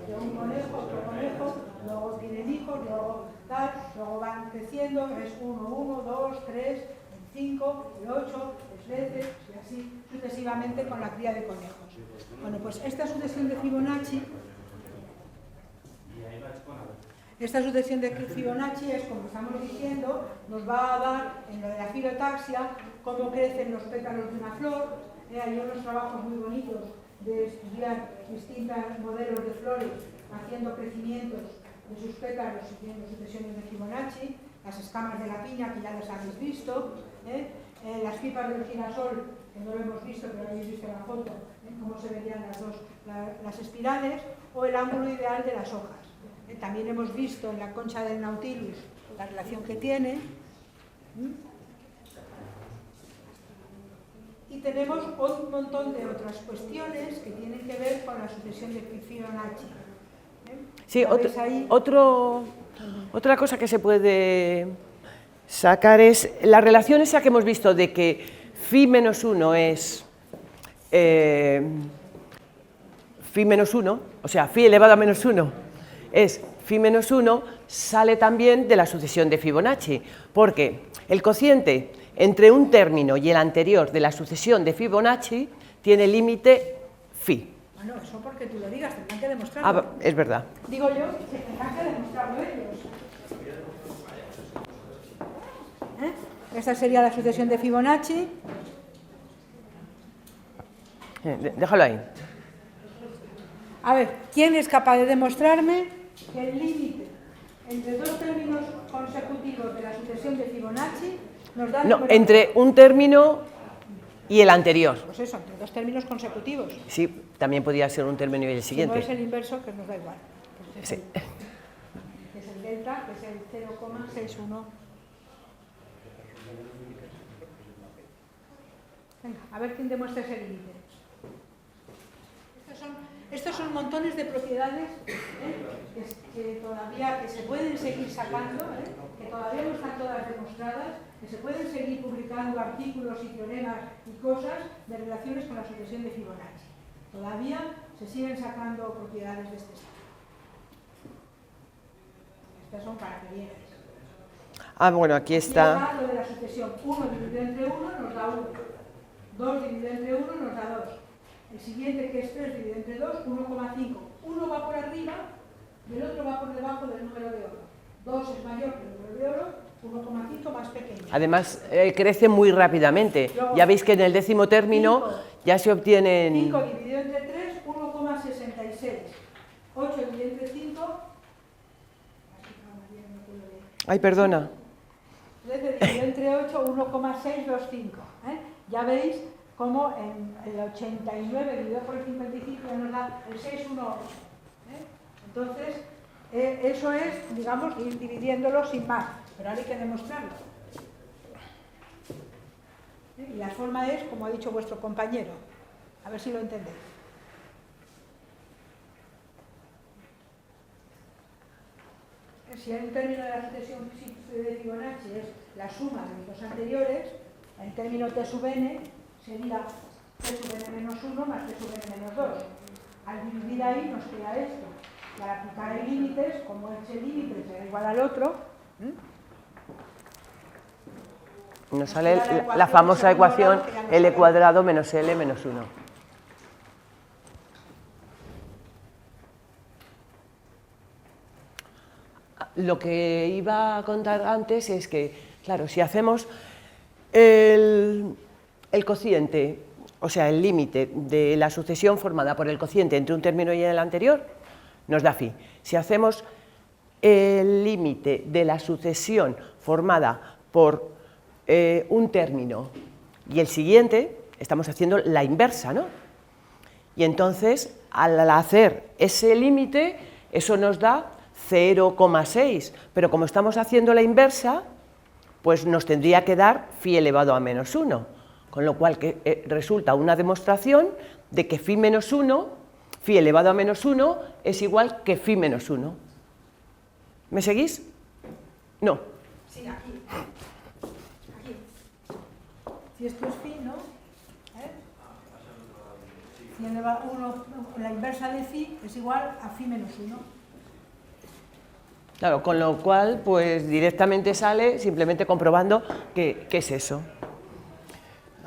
de un conejo, otro conejo, luego tienen hijos, luego tal, luego van creciendo, es 1, 1, 2, 3, 5, 8, 3 veces, y así sucesivamente con la cría de conejos. Bueno, pues esta sucesión de Fibonacci, es, como estamos diciendo, nos va a dar, en lo de la filotaxia, cómo crecen los pétalos de una flor. Hay unos trabajos muy bonitos de estudiar distintos modelos de flores haciendo crecimientos de sus pétalos siguiendo sucesiones de Fibonacci, las escamas de la piña que ya las habéis visto, las pipas del girasol, que no lo hemos visto pero habéis visto en la foto, cómo se verían las espirales, o el ángulo ideal de las hojas. También hemos visto en la concha del Nautilus la relación que tiene. Y tenemos un montón de otras cuestiones que tienen que ver con la sucesión de Fibonacci. Sí, otra cosa que se puede sacar es la relación esa que hemos visto de que Phi menos 1 es Phi menos 1, o sea, Phi elevado a menos 1 es Phi menos 1, sale también de la sucesión de Fibonacci, porque el cociente entre un término y el anterior de la sucesión de Fibonacci tiene límite Phi. Bueno, eso porque tú lo digas, tendrán que demostrarlo. Ah, es verdad. Digo yo, que tendrán que demostrarlo ellos. Esta sería la sucesión de Fibonacci. Déjalo ahí. A ver, ¿quién es capaz de demostrarme que el límite entre dos términos consecutivos de la sucesión de Fibonacci nos da... No, entre un término y el anterior. Pues eso, entre dos términos consecutivos. Sí, también podría ser un término y el Si no siguiente. es el inverso, que nos da igual. Pues Sí. es el delta, que es el 0,61. Venga, a ver quién demuestra ese límite. Estos son montones de propiedades que todavía se pueden seguir sacando, que todavía no están todas demostradas, que se pueden seguir publicando artículos y teoremas y cosas de relaciones con la sucesión de Fibonacci. Todavía se siguen sacando propiedades de este estilo. Estas son para que veáis. Ah, bueno, aquí está. Lo de la sucesión 1 dividido entre 1 nos da 1, 2 dividido entre 1 nos da 2. El siguiente, que es 3 dividido entre 2, 1,5. Uno va por arriba y el otro va por debajo del número de oro. 2 es mayor que el número de oro, 1,5 más pequeño. Además, crece muy rápidamente. Luego, ya veis que en el décimo término ya se obtienen... 5 dividido entre 3, 1,66. 8 dividido entre 5, Ay, perdona. 13 dividido entre 8, 1,625. Ya veis cómo en el 89 dividido por el 55 ya nos da el 618. Entonces, eso es, digamos, ir dividiéndolo sin más, pero ahora hay que demostrarlo. Y la forma es, como ha dicho vuestro compañero, a ver si lo entendéis. Si el término de la sucesión de Fibonacci es la suma de los dos anteriores, el término t sub n sería t sub n menos 1 más t sub n menos 2. Al dividir ahí nos queda esto. Y al aplicar ahí límites, como ese límite será igual al otro, nos sale la famosa ecuación L cuadrado menos L menos 1. Lo que iba a contar antes es que, claro, si hacemos el cociente, o sea, el límite de la sucesión formada por el cociente entre un término y el anterior, nos da phi. Si hacemos el límite de la sucesión formada por un término y el siguiente, estamos haciendo la inversa, ¿no? Y entonces, al hacer ese límite, eso nos da 0,6, pero como estamos haciendo la inversa, pues nos tendría que dar phi elevado a menos 1, con lo cual resulta una demostración de que phi menos 1, phi elevado a menos 1, es igual que phi menos 1. ¿Me seguís? No. Sí, aquí. Si esto es phi, ¿no? Phi elevado a 1, la inversa de phi es igual a phi menos 1. Claro, con lo cual, pues directamente sale simplemente comprobando que es eso.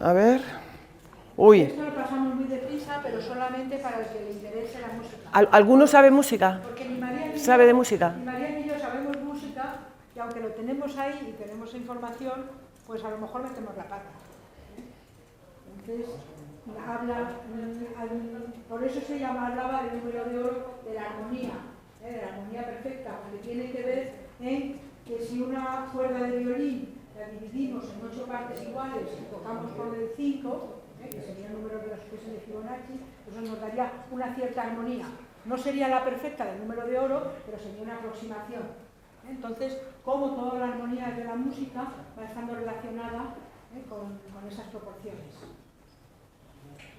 A ver. Uy. Esto lo pasamos muy deprisa, pero solamente para el que le interese la música. ¿Alguno sabe música? Porque ni María ni ¿Sabe yo, de música? Ni María ni yo sabemos música, y aunque lo tenemos ahí y tenemos información, pues a lo mejor metemos la pata. Entonces, por eso se hablaba del número de oro de la armonía. De la armonía perfecta, porque tiene que ver en que si una cuerda de violín la dividimos en 8 partes iguales y tocamos con el 5, que sería el número de la sucesión de Fibonacci, eso nos daría una cierta armonía. No sería la perfecta del número de oro, pero sería una aproximación. Entonces, como toda la armonía de la música va estando relacionada con esas proporciones.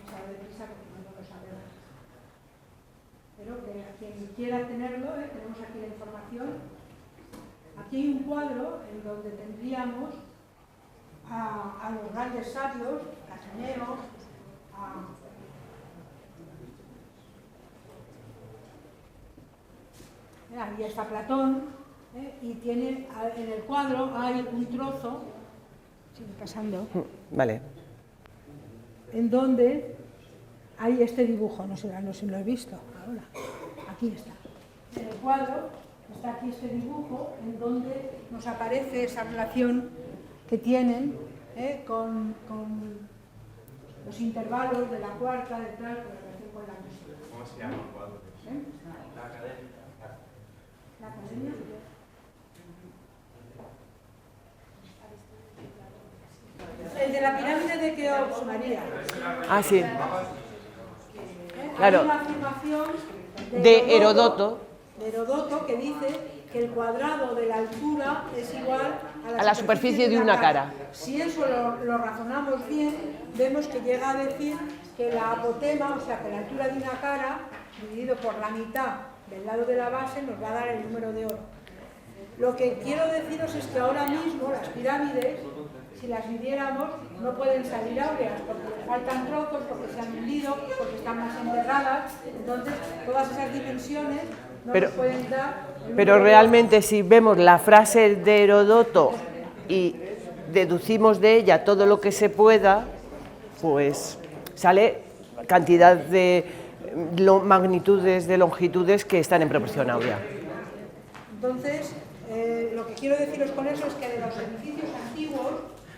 Vamos a ver deprisa porque no lo sabemos. Pero que quien quiera tenerlo, tenemos aquí la información. Aquí hay un cuadro en donde tendríamos a los grandes sabios, a Ateneo, aquí está Platón, y tiene en el cuadro hay un trozo, sigue pasando, vale, en donde hay este dibujo, no sé si lo he visto ahora, aquí está. En el cuadro está aquí este dibujo en donde nos aparece esa relación que tienen con los intervalos de la cuarta, de tal, con relación con la música. ¿Cómo se llama el cuadro? La academia. ¿La academia? El de la pirámide de Keops, María. Ah, sí. Hay Claro. una afirmación De Heródoto. De Heródoto que dice que el cuadrado de la altura es igual A la superficie de una cara. Si eso lo razonamos bien, vemos que llega a decir que la apotema, o sea, que la altura de una cara, dividido por la mitad del lado de la base, nos va a dar el número de oro. Lo que quiero deciros es que ahora mismo las pirámides, si las midiéramos, no pueden salir áureas, porque les faltan trozos, porque se han hundido, porque están más enterradas. Entonces, todas esas dimensiones no nos pueden dar... Pero realmente, si vemos la frase de Heródoto y deducimos de ella todo lo que se pueda, pues sale cantidad de magnitudes de longitudes que están en proporción áurea. Entonces, lo que quiero deciros con eso es que de los edificios antiguos,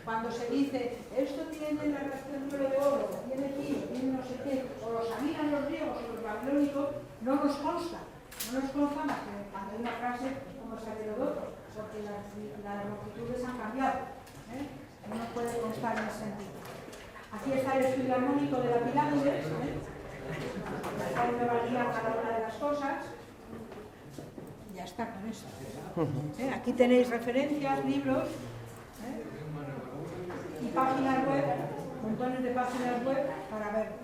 cuando se dice esto tiene la relación número de oro, tiene aquí, tiene no sé qué, o lo sabían los griegos o los babilónicos, no nos consta más que cuando hay una frase como esta de Heródoto, porque porque las longitudes han cambiado, ¿eh? No puede constar en ese sentido. Aquí está el estudio armónico de la pirámide, ¿eh? Ahí me valía cada una de las cosas. Ya está con esto. Aquí tenéis referencias, libros, y páginas web, montones de páginas web para ver